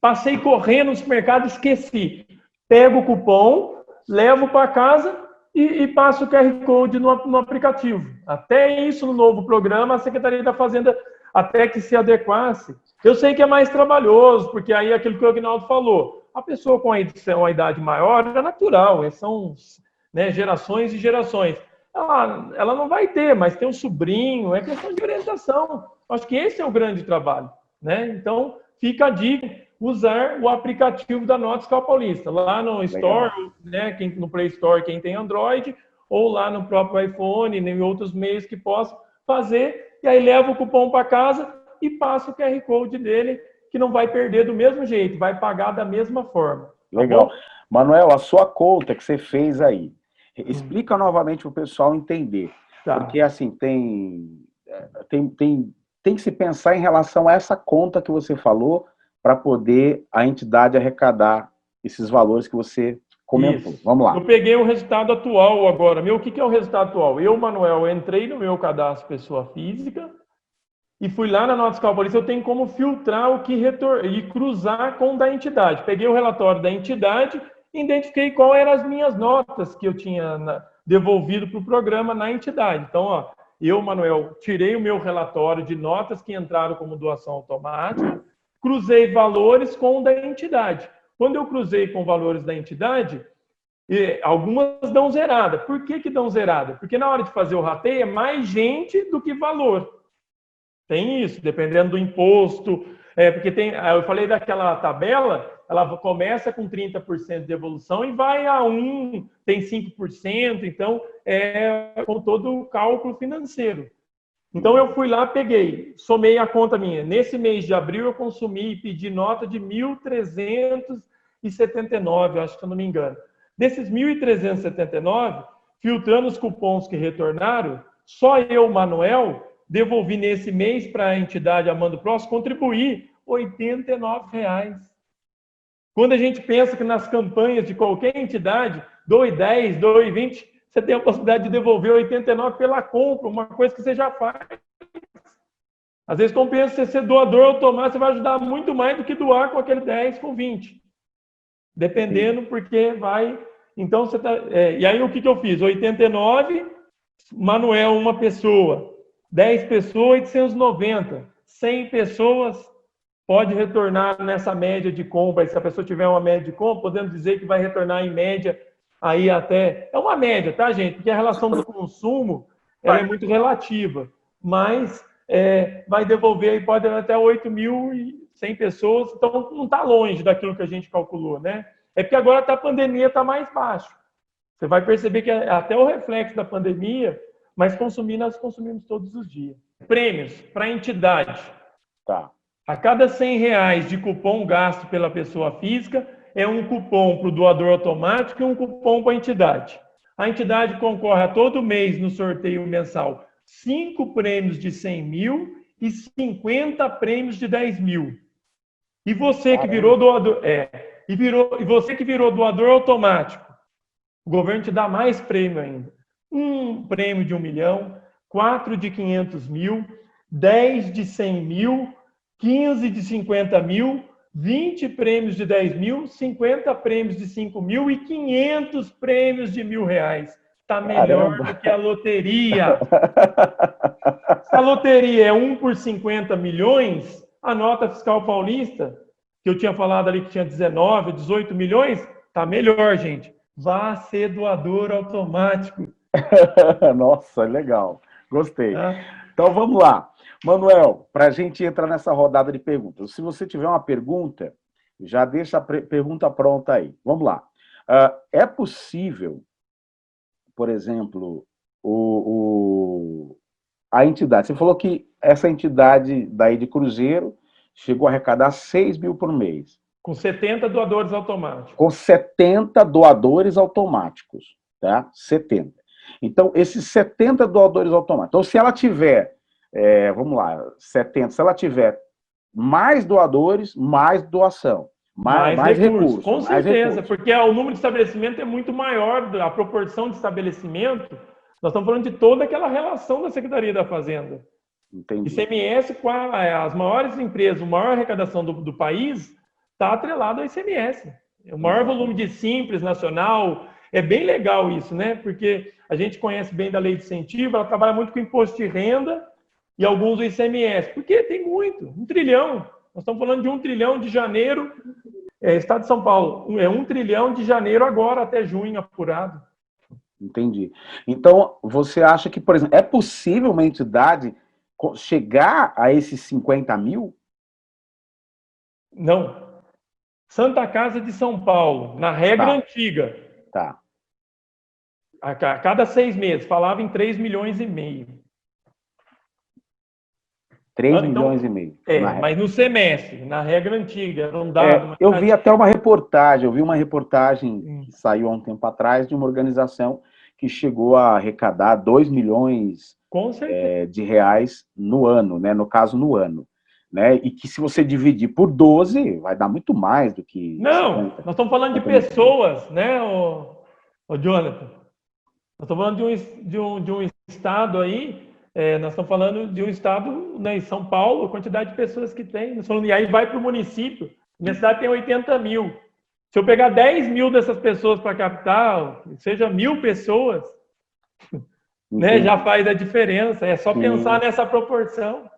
Passei correndo no supermercado, esqueci. Pego o cupom, levo para casa e passo o QR Code no aplicativo. Até isso, no novo programa, a Secretaria da Fazenda, até que se adequasse. Eu sei que é mais trabalhoso, porque aí é aquilo que o Agnaldo falou. A pessoa com a idade maior é natural, são, né, gerações e gerações. Ela não vai ter, mas tem um sobrinho, é questão de orientação. Acho que esse é o grande trabalho, né? Então, fica a dica, usar o aplicativo da Nota Fiscal Paulista, lá no Store, né, no Play Store, quem tem Android, ou lá no próprio iPhone, em outros meios que possam fazer, e aí leva o cupom para casa e passa o QR Code dele, que não vai perder do mesmo jeito, vai pagar da mesma forma. Legal. Tá, Manuel, a sua conta que você fez aí, explica novamente para o pessoal entender. Tá. Porque, assim, tem que se pensar em relação a essa conta que você falou, para poder a entidade arrecadar esses valores que você comentou. Isso. Vamos lá. Eu peguei o resultado atual agora. O que é o resultado atual? Eu, Manuel, entrei no meu cadastro pessoa física e fui lá na Nota Fiscal Paulista. Eu tenho como filtrar o que e cruzar com o da entidade. Peguei o relatório da entidade e identifiquei qual eram as minhas notas que eu tinha devolvido para o programa na entidade. Então, ó, eu, Manuel, tirei o meu relatório de notas que entraram como doação automática, cruzei valores com o da entidade. Quando eu cruzei com valores da entidade, algumas dão zerada. Por que dão zerada? Porque na hora de fazer o rateio é mais gente do que valor. Tem isso, dependendo do imposto. Porque eu falei daquela tabela, ela começa com 30% de devolução e vai a 1, tem 5%, então com todo o cálculo financeiro. Então, eu fui lá, peguei, somei a conta minha. Nesse mês de abril, eu consumi e pedi nota de 1.379, acho que se eu não me engano. Desses 1.379, filtrando os cupons que retornaram, só eu, Manuel, devolvi nesse mês para a entidade Amando Próximo, contribuir R$ 89. Quando a gente pensa que nas campanhas de qualquer entidade, doe 10, doe 20, você tem a possibilidade de devolver 89 pela compra, uma coisa que você já faz. Às vezes compensa você ser doador automático, você vai ajudar muito mais do que doar com aquele 10, com 20. Dependendo, porque vai... Então, você tá... E aí, o que eu fiz? 89, Manuel, uma pessoa. 10 pessoas, 890. 100 pessoas, pode retornar nessa média de compra. E se a pessoa tiver uma média de compra, podemos dizer que vai retornar em média aí até... É uma média, tá, gente? Porque a relação do consumo ela é muito relativa. Mas vai devolver aí, pode até 8.100 pessoas. Então, não está longe daquilo que a gente calculou, né? É porque agora a pandemia está mais baixo. Você vai perceber que até o reflexo da pandemia, mas consumir, nós consumimos todos os dias. Prêmios para a entidade. Tá. A cada R$100 de cupom gasto pela pessoa física, é um cupom para o doador automático e um cupom para a entidade. A entidade concorre a todo mês no sorteio mensal 5 prêmios de 100 mil e 50 prêmios de 10 mil. E você que virou doador... E você que virou doador automático, o governo te dá mais prêmio ainda. um prêmio de 1 milhão, 4 de 500 mil, 10 de 100 mil, 15 de 50 mil, 20 prêmios de 10 mil, 50 prêmios de 5 mil e 500 prêmios de R$ 1.000. Está melhor do que a loteria. Se a loteria é 1 por 50 milhões, a nota fiscal paulista, que eu tinha falado ali que tinha 19, 18 milhões, está melhor, gente. Vá ser doador automático. Nossa, legal. Gostei. Tá? Então vamos lá. Manuel, para a gente entrar nessa rodada de perguntas. Se você tiver uma pergunta, já deixa a pergunta pronta aí. Vamos lá. É possível, por exemplo, a entidade, você falou que essa entidade daí de Cruzeiro chegou a arrecadar 6 mil por mês. Com 70 doadores automáticos. Com 70 doadores automáticos, tá? 70. Então, esses 70 doadores automáticos. Então, se ela tiver, vamos lá, 70, se ela tiver mais doadores, mais doação. Mais recursos. Com certeza, porque o número de estabelecimento é muito maior, a proporção de estabelecimento. Nós estamos falando de toda aquela relação da Secretaria da Fazenda. Entendi. ICMS, as maiores empresas, a maior arrecadação do país está atrelado ao ICMS. O maior volume de Simples nacional. É bem legal isso, né? Porque a gente conhece bem da lei de incentivo, ela trabalha muito com imposto de renda e alguns do ICMS. Porque tem muito, 1 trilhão. Nós estamos falando de 1 trilhão de janeiro, Estado de São Paulo, 1 trilhão de janeiro agora até junho apurado. Entendi. Então, você acha que, por exemplo, é possível uma entidade chegar a esses 50 mil? Não. Santa Casa de São Paulo, na regra antiga. Tá. A cada 6 meses, falava em 3 milhões e meio. 3 milhões e meio. Mas no semestre, na regra antiga, era um dado. Eu vi até uma reportagem, que saiu há um tempo atrás, de uma organização que chegou a arrecadar 2 milhões de reais no ano, né? No caso, no ano. Né? E que se você dividir por 12, vai dar muito mais do que... Não, 50. Nós estamos falando de pessoas, né, o Jonathan? Nós estamos falando de um estado aí, nós estamos falando de um estado, né, em São Paulo, a quantidade de pessoas que tem. E aí vai para o município. Minha cidade tem 80 mil. Se eu pegar 10 mil dessas pessoas para a capital, seja 1.000 pessoas, né, já faz a diferença. É só pensar nessa proporção.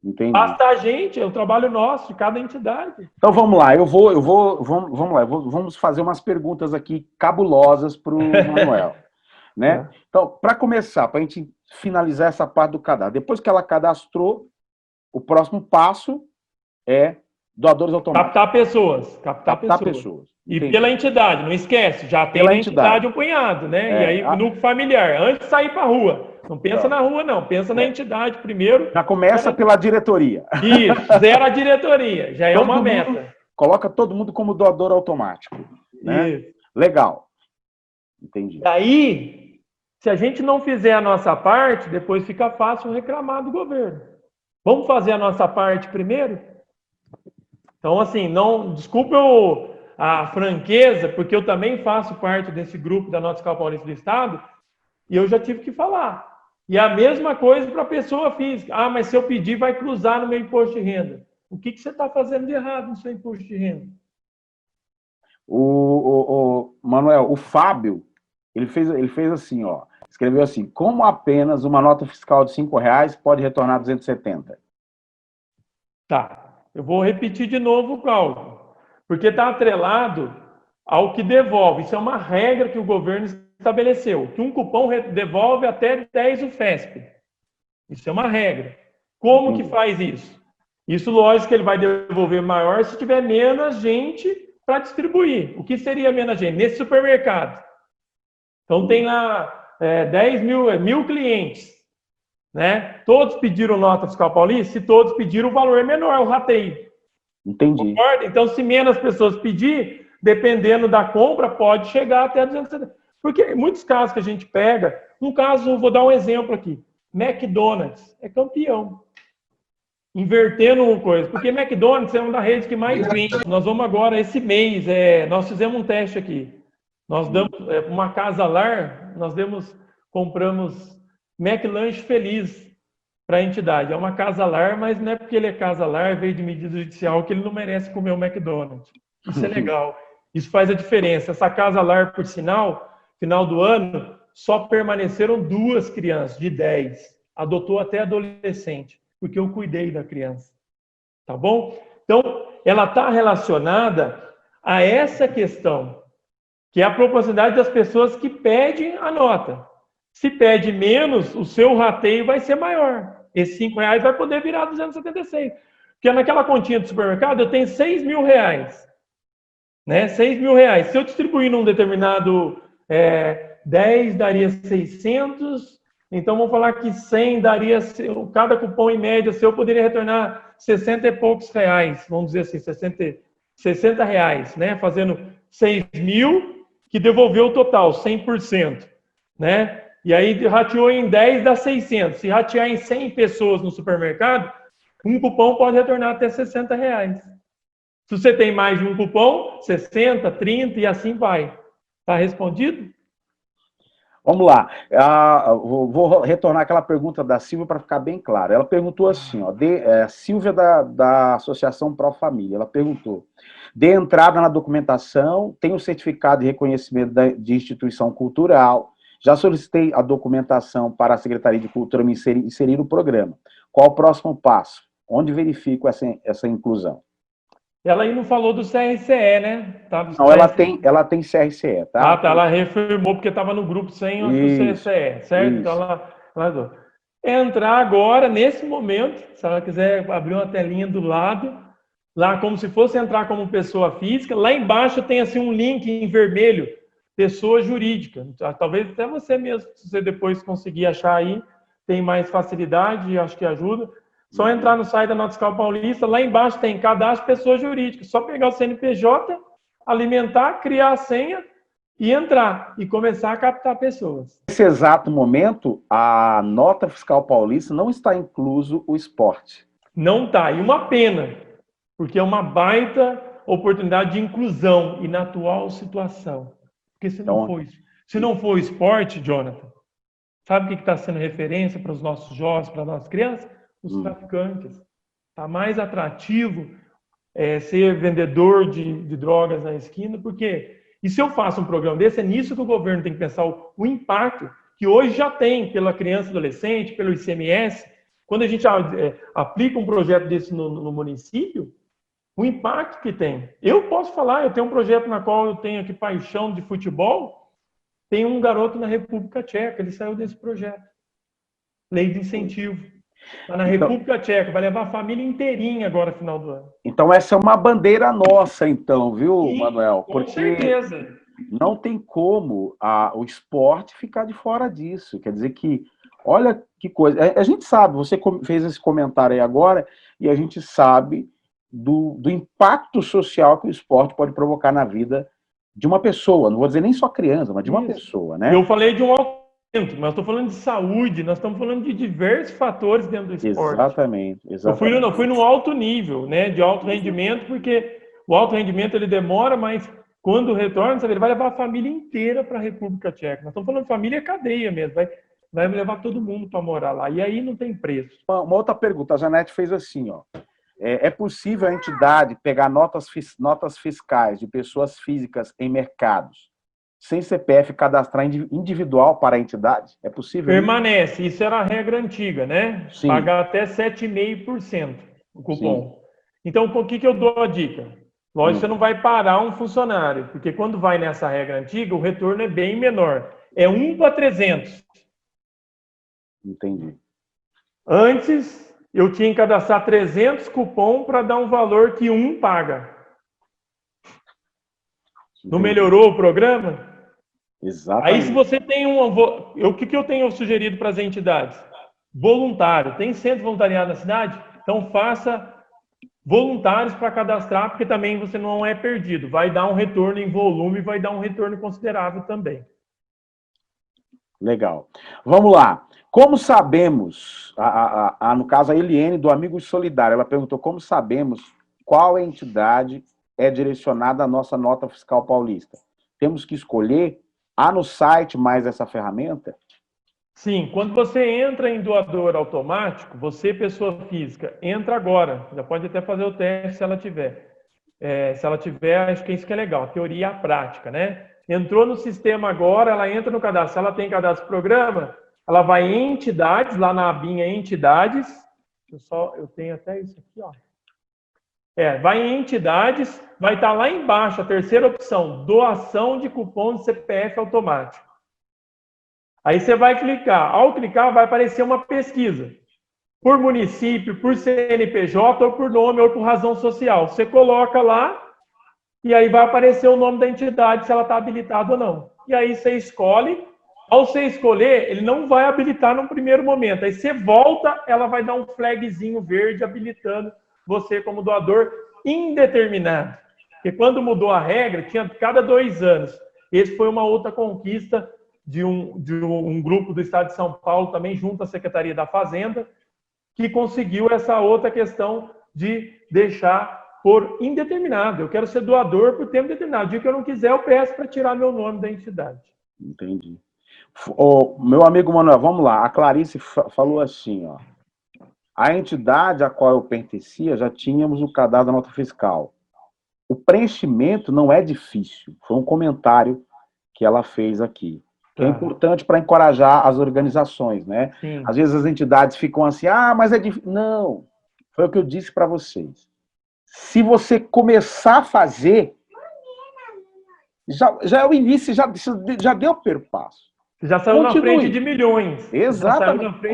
Entendi. Basta a gente, é o trabalho nosso, de cada entidade. Então vamos lá, vamos fazer umas perguntas aqui cabulosas para o Manuel. Né? Então, para começar, para a gente finalizar essa parte do cadastro, depois que ela cadastrou, o próximo passo é doadores automáticos. Captar pessoas. E pela entidade, não esquece, já tem na entidade um punhado, né? E aí, núcleo familiar, antes de sair para a rua. Não pensa na rua, não. Pensa na entidade primeiro. Já começa pela diretoria. Isso, zero a diretoria. Já é uma meta. Coloca todo mundo como doador automático. Né? Isso. Legal. Entendi. Aí, se a gente não fizer a nossa parte, depois fica fácil reclamar do governo. Vamos fazer a nossa parte primeiro? Então, assim, desculpa a franqueza, porque eu também faço parte desse grupo da Nota Fiscal Paulista do Estado, e eu já tive que falar. E a mesma coisa para a pessoa física. Ah, mas se eu pedir, vai cruzar no meu imposto de renda. O que você está fazendo de errado no seu imposto de renda? Manuel, o Fábio, ele fez assim, ó, escreveu assim: como apenas uma nota fiscal de R$5 pode retornar 270? Tá, eu vou repetir de novo o cálculo, porque está atrelado ao que devolve. Isso é uma regra que o governo estabeleceu, que um cupom devolve até 10 UFESP. Isso é uma regra. Como que faz isso? Isso, lógico que ele vai devolver maior se tiver menos gente para distribuir. O que seria menos gente? Nesse supermercado. Então, tem lá 1.000 clientes. Né? Todos pediram nota fiscal paulista? Se todos pediram, o valor é menor, o rateio. Entendi. Concorda? Então, se menos pessoas pedir, dependendo da compra, pode chegar até 270. Porque em muitos casos que a gente pega, um caso, vou dar um exemplo aqui. McDonald's é campeão. Invertendo uma coisa. Porque McDonald's é uma das redes que mais vende. Nós vamos agora, esse mês, nós fizemos um teste aqui. Nós damos uma casa lar, nós demos compramos McLanche Feliz para a entidade. É uma casa-lar, mas não é porque ele é casa-lar, veio de medida judicial, que ele não merece comer o McDonald's. Isso é legal. Isso faz a diferença. Essa casa-lar, por sinal, final do ano, só permaneceram 2 crianças de 10. Adotou até adolescente, porque eu cuidei da criança. Tá bom? Então, ela está relacionada a essa questão, que é a proporcionalidade das pessoas que pedem a nota. Se pede menos, o seu rateio vai ser maior. Esses R$5 vai poder virar 276. Porque naquela continha do supermercado eu tenho R$6.000. Né? R$6.000. Se eu distribuir num determinado 10, daria 600. Então vamos falar que 100 daria, cada cupom em média seu poderia retornar 60 e poucos reais. Vamos dizer assim, 60 reais, né? Fazendo 6.000, que devolveu o total, 100%. Né? E aí rateou em 10, dá 600. Se ratear em 100 pessoas no supermercado, um cupom pode retornar até 60 reais. Se você tem mais de um cupom, 60, 30 e assim vai. Tá respondido? Vamos lá. Vou retornar aquela pergunta da Silvia para ficar bem claro. Ela perguntou assim, ó, Silvia da Associação Pro Família, ela perguntou: dê entrada na documentação, tenho certificado de reconhecimento de instituição cultural, já solicitei a documentação para a Secretaria de Cultura me inserir no programa. Qual o próximo passo? Onde verifico essa inclusão? Ela aí não falou do CRCE, né? Tá, não, ela tem CRCE, tá? Ah, tá. Ela reformou porque estava no grupo sem o CRCE, certo? Então ela entrar agora, nesse momento, se ela quiser abrir uma telinha do lado, lá como se fosse entrar como pessoa física, lá embaixo tem assim um link em vermelho, pessoa jurídica. Talvez até você mesmo, se você depois conseguir achar aí, tem mais facilidade, acho que ajuda. Só entrar no site da Nota Fiscal Paulista, lá embaixo tem cadastro pessoa jurídica. Só pegar o CNPJ, alimentar, criar a senha e entrar. E começar a captar pessoas. Nesse exato momento, a Nota Fiscal Paulista não está incluso o esporte. Não está. E uma pena, porque é uma baita oportunidade de inclusão e na atual situação. Porque se não for o esporte, Jonathan, sabe o que está sendo referência para os nossos jovens, para as nossas crianças? Os traficantes. Está mais atrativo ser vendedor de drogas na esquina, porque... E se eu faço um programa desse, é nisso que o governo tem que pensar o impacto que hoje já tem pela criança e adolescente, pelo ICMS. Quando a gente aplica um projeto desse no município, o impacto que tem. Eu posso falar, eu tenho um projeto na qual eu tenho aqui paixão de futebol, tem um garoto na República Tcheca, ele saiu desse projeto. Lei de incentivo. Está na República Tcheca, vai levar a família inteirinha agora no final do ano. Então essa é uma bandeira nossa, então, viu, Sim, Manuel? com certeza. Não tem como o esporte ficar de fora disso. Quer dizer que, olha que coisa, a gente sabe, você fez esse comentário aí agora, e a gente sabe do impacto social que o esporte pode provocar na vida de uma pessoa, não vou dizer nem só criança, mas de uma pessoa, né? Eu falei de um mas estou falando de saúde, nós estamos falando de diversos fatores dentro do esporte. Exatamente. Eu fui no alto nível, né, de alto rendimento, porque o alto rendimento ele demora, mas quando retorna, sabe, ele vai levar a família inteira para a República Tcheca. Nós estamos falando de família cadeia mesmo, vai levar todo mundo para morar lá. E aí não tem preço. Uma outra pergunta, a Janete fez assim, ó. É possível a entidade pegar notas fiscais de pessoas físicas em mercados sem CPF cadastrar individual para a entidade? É possível? Permanece. Isso era a regra antiga, né? Sim. Pagar até 7,5% o cupom. Sim. Então, o que eu dou a dica? Lógico, você não vai parar um funcionário, porque quando vai nessa regra antiga, o retorno é bem menor. É 1 para 300. Entendi. Antes, eu tinha que cadastrar 300 cupom para dar um valor que 1 paga. Não melhorou o programa? Exatamente. Aí, se você tem o que eu tenho sugerido para as entidades? Voluntário. Tem centro voluntariado na cidade? Então, faça voluntários para cadastrar, porque também você não é perdido. Vai dar um retorno em volume, vai dar um retorno considerável também. Legal. Vamos lá. Como sabemos, no caso a Eliene, do Amigos Solidário, ela perguntou como sabemos qual entidade é direcionada à nossa nota fiscal paulista. Temos que escolher? Há no site mais essa ferramenta? Sim, quando você entra em doador automático, você, pessoa física, entra agora. Já pode até fazer o teste se ela tiver. Se ela tiver, acho que isso que é legal, a teoria e a prática, né? Entrou no sistema agora, ela entra no cadastro. Se ela tem cadastro programa, ela vai em entidades, lá na abinha entidades. Eu tenho até isso aqui, ó. Vai em entidades, vai estar lá embaixo a terceira opção, doação de cupom de CPF automático. Aí você vai clicar. Ao clicar, vai aparecer uma pesquisa. Por município, por CNPJ, ou por nome, ou por razão social. Você coloca lá, e aí vai aparecer o nome da entidade, se ela está habilitada ou não. E aí você escolhe. Ao você escolher, ele não vai habilitar no primeiro momento. Aí você volta, ela vai dar um flagzinho verde habilitando você como doador indeterminado. Porque quando mudou a regra, tinha cada 2 anos. Esse foi uma outra conquista de um grupo do Estado de São Paulo, também junto à Secretaria da Fazenda, que conseguiu essa outra questão de deixar por indeterminado. Eu quero ser doador por tempo determinado. O dia que eu não quiser, eu peço para tirar meu nome da entidade. Entendi. Meu amigo Manuel, vamos lá. A Clarice falou assim, ó. A entidade a qual eu pertencia, já tínhamos o cadastro da nota fiscal. O preenchimento não é difícil. Foi um comentário que ela fez aqui. Que é importante para encorajar as organizações, né? Sim. Às vezes as entidades ficam assim, mas é difícil. Não, foi o que eu disse para vocês. Se você começar a fazer, já é o início, já deu o primeiro passo. Já saiu na frente de milhões. Exatamente.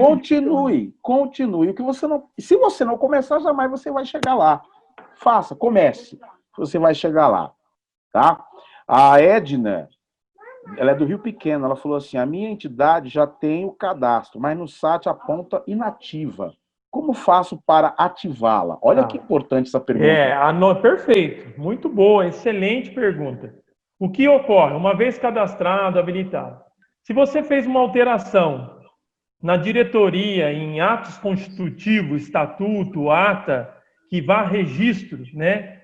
Continue. O que você não, se você não começar, jamais você vai chegar lá. Faça, comece. Você vai chegar lá, tá? A Edna, ela é do Rio Pequeno, ela falou assim, a minha entidade já tem o cadastro, mas no site aponta inativa. Como faço para ativá-la? Olha que importante essa pergunta. Perfeito. Muito boa, excelente pergunta. O que ocorre? Uma vez cadastrado, habilitado, se você fez uma alteração na diretoria, em atos constitutivos, estatuto, ata, que vá a registro, né?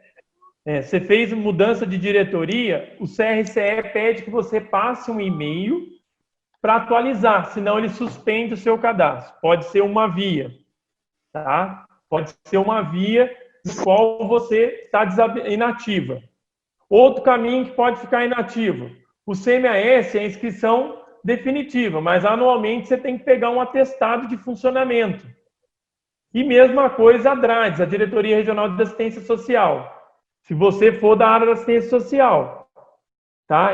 Você fez mudança de diretoria, o CRCE pede que você passe um e-mail para atualizar, senão ele suspende o seu cadastro. Pode ser uma via, tá? Pode ser uma via no qual você está inativa. Outro caminho que pode ficar inativo. O CMAS é a inscrição definitiva, mas anualmente você tem que pegar um atestado de funcionamento. E mesma coisa a DRADS, a Diretoria Regional de Assistência Social. Se você for da área da assistência social. Tá?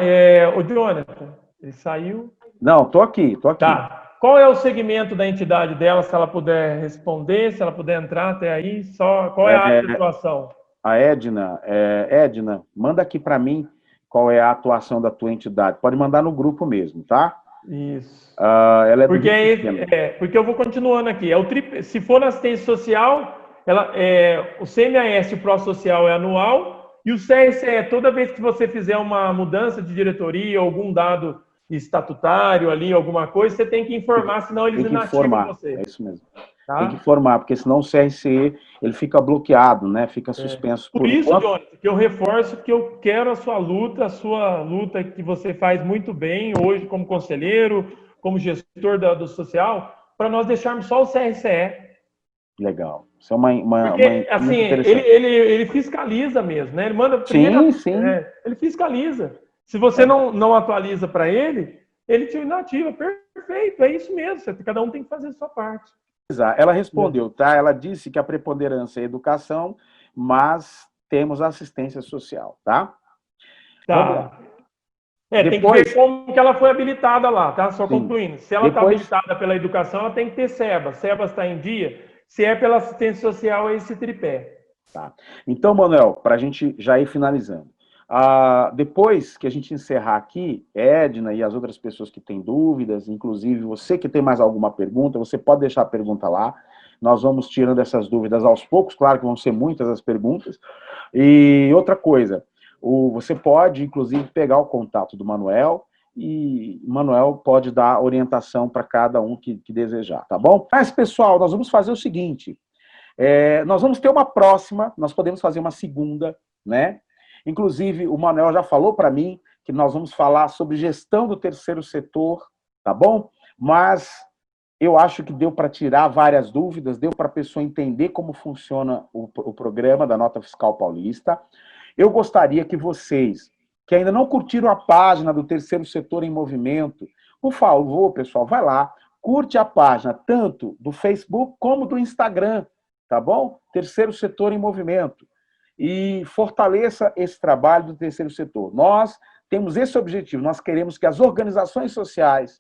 O Jonathan, ele saiu? Não, tô aqui. Tá. Qual é o segmento da entidade dela, se ela puder responder, se ela puder entrar até aí? Qual é a área de atuação? A Edna, manda aqui para mim qual é a atuação da tua entidade. Pode mandar no grupo mesmo, tá? Isso. Ela é porque eu vou continuando aqui. Se for na assistência social, o CMAS, o pró-social é anual, e o CRCE, toda vez que você fizer uma mudança de diretoria, algum dado estatutário ali, alguma coisa, você tem que informar, senão eles inativam você. É isso mesmo. Tá? Tem que informar, porque senão o CRCE ele fica bloqueado, né? Fica suspenso. Por isso, Jonathan, que eu reforço que eu quero a sua luta que você faz muito bem hoje como conselheiro, como gestor do social, para nós deixarmos só o CRCE. Legal. Isso é uma porque, assim, ele fiscaliza mesmo, né? Ele manda primeiro. Sim. Ele fiscaliza. Se você não atualiza para ele te inativa. Perfeito, é isso mesmo. Cada um tem que fazer a sua parte. Ela respondeu, tá? Ela disse que a preponderância é a educação, mas temos assistência social, tá? Tá. Tem que ver como que ela foi habilitada lá, tá? Só concluindo. Se ela está habilitada pela educação, ela tem que ter SEBAS. SEBAS está em dia. Se é pela assistência social, é esse tripé. Tá. Então, Manuel, para a gente já ir finalizando. Depois que a gente encerrar aqui, Edna e as outras pessoas que têm dúvidas, inclusive você que tem mais alguma pergunta, você pode deixar a pergunta lá. Nós vamos tirando essas dúvidas aos poucos, claro que vão ser muitas as perguntas. E outra coisa, você pode, inclusive, pegar o contato do Manuel e o Manuel pode dar orientação para cada um que desejar, tá bom? Mas, pessoal, nós vamos fazer o seguinte, nós vamos ter uma próxima, nós podemos fazer uma segunda, né? Inclusive, o Manuel já falou para mim que nós vamos falar sobre gestão do terceiro setor, tá bom? mas eu acho que deu para tirar várias dúvidas, deu para a pessoa entender como funciona o programa da Nota Fiscal Paulista. Eu gostaria que vocês, que ainda não curtiram a página do Terceiro Setor em Movimento, por favor, pessoal, vai lá, curte a página tanto do Facebook como do Instagram, tá bom? Terceiro Setor em Movimento. E fortaleça esse trabalho do terceiro setor. Nós temos esse objetivo, nós queremos que as organizações sociais,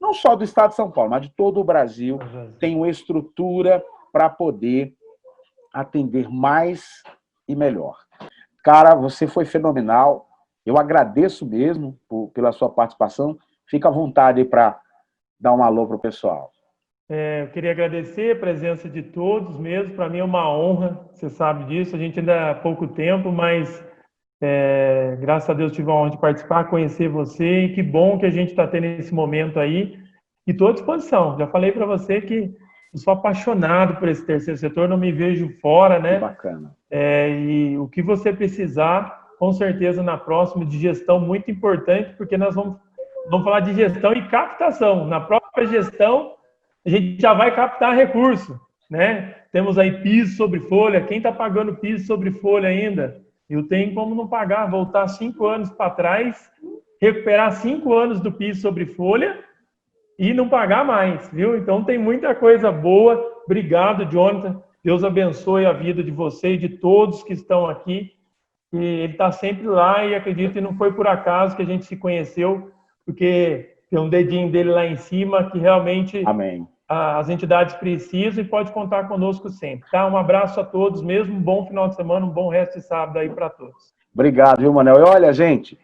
não só do Estado de São Paulo, mas de todo o Brasil, tenham estrutura para poder atender mais e melhor. Cara, você foi fenomenal. Eu agradeço mesmo pela sua participação. Fica à vontade para dar um alô para o pessoal. Eu queria agradecer a presença de todos mesmo. Para mim é uma honra, você sabe disso. A gente ainda há pouco tempo, mas graças a Deus tive a honra de participar, conhecer você. E que bom que a gente está tendo esse momento aí. E estou à disposição. Já falei para você que eu sou apaixonado por esse terceiro setor, não me vejo fora, né? Que bacana. E o que você precisar, com certeza na próxima, de gestão, muito importante, porque nós vamos falar de gestão e captação. Na própria gestão, a gente já vai captar recurso, né? Temos aí piso sobre folha. Quem está pagando piso sobre folha ainda? Eu tenho como não pagar, voltar 5 anos para trás, recuperar 5 anos do piso sobre folha e não pagar mais, viu? Então tem muita coisa boa. Obrigado, Jonathan. Deus abençoe a vida de você e de todos que estão aqui. E ele está sempre lá e acredito que não foi por acaso que a gente se conheceu, porque tem um dedinho dele lá em cima que realmente Amém. As entidades precisam e pode contar conosco sempre. Tá? Um abraço a todos mesmo, um bom final de semana, um bom resto de sábado aí para todos. Obrigado, viu, Manel? E olha, gente,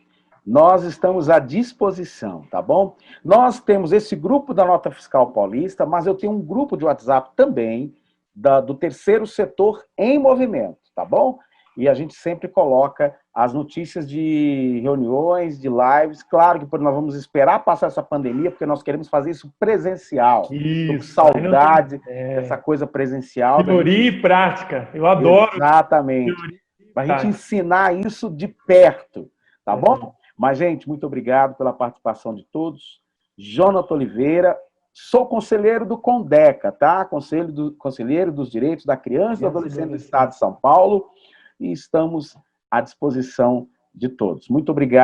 nós estamos à disposição, tá bom? Nós temos esse grupo da Nota Fiscal Paulista, mas eu tenho um grupo de WhatsApp também do Terceiro Setor em Movimento, tá bom? E a gente sempre coloca as notícias de reuniões, de lives. Claro que nós vamos esperar passar essa pandemia, porque nós queremos fazer isso presencial. Estou com saudade dessa coisa presencial. Teoria e prática. Eu adoro. Exatamente. Para a gente ensinar isso de perto, tá bom? Mas, gente, muito obrigado pela participação de todos. Jonathan Oliveira, sou conselheiro do CONDECA, tá? Conselheiro dos Direitos da Criança e do Adolescente do Estado de São Paulo. E estamos à disposição de todos. Muito obrigado.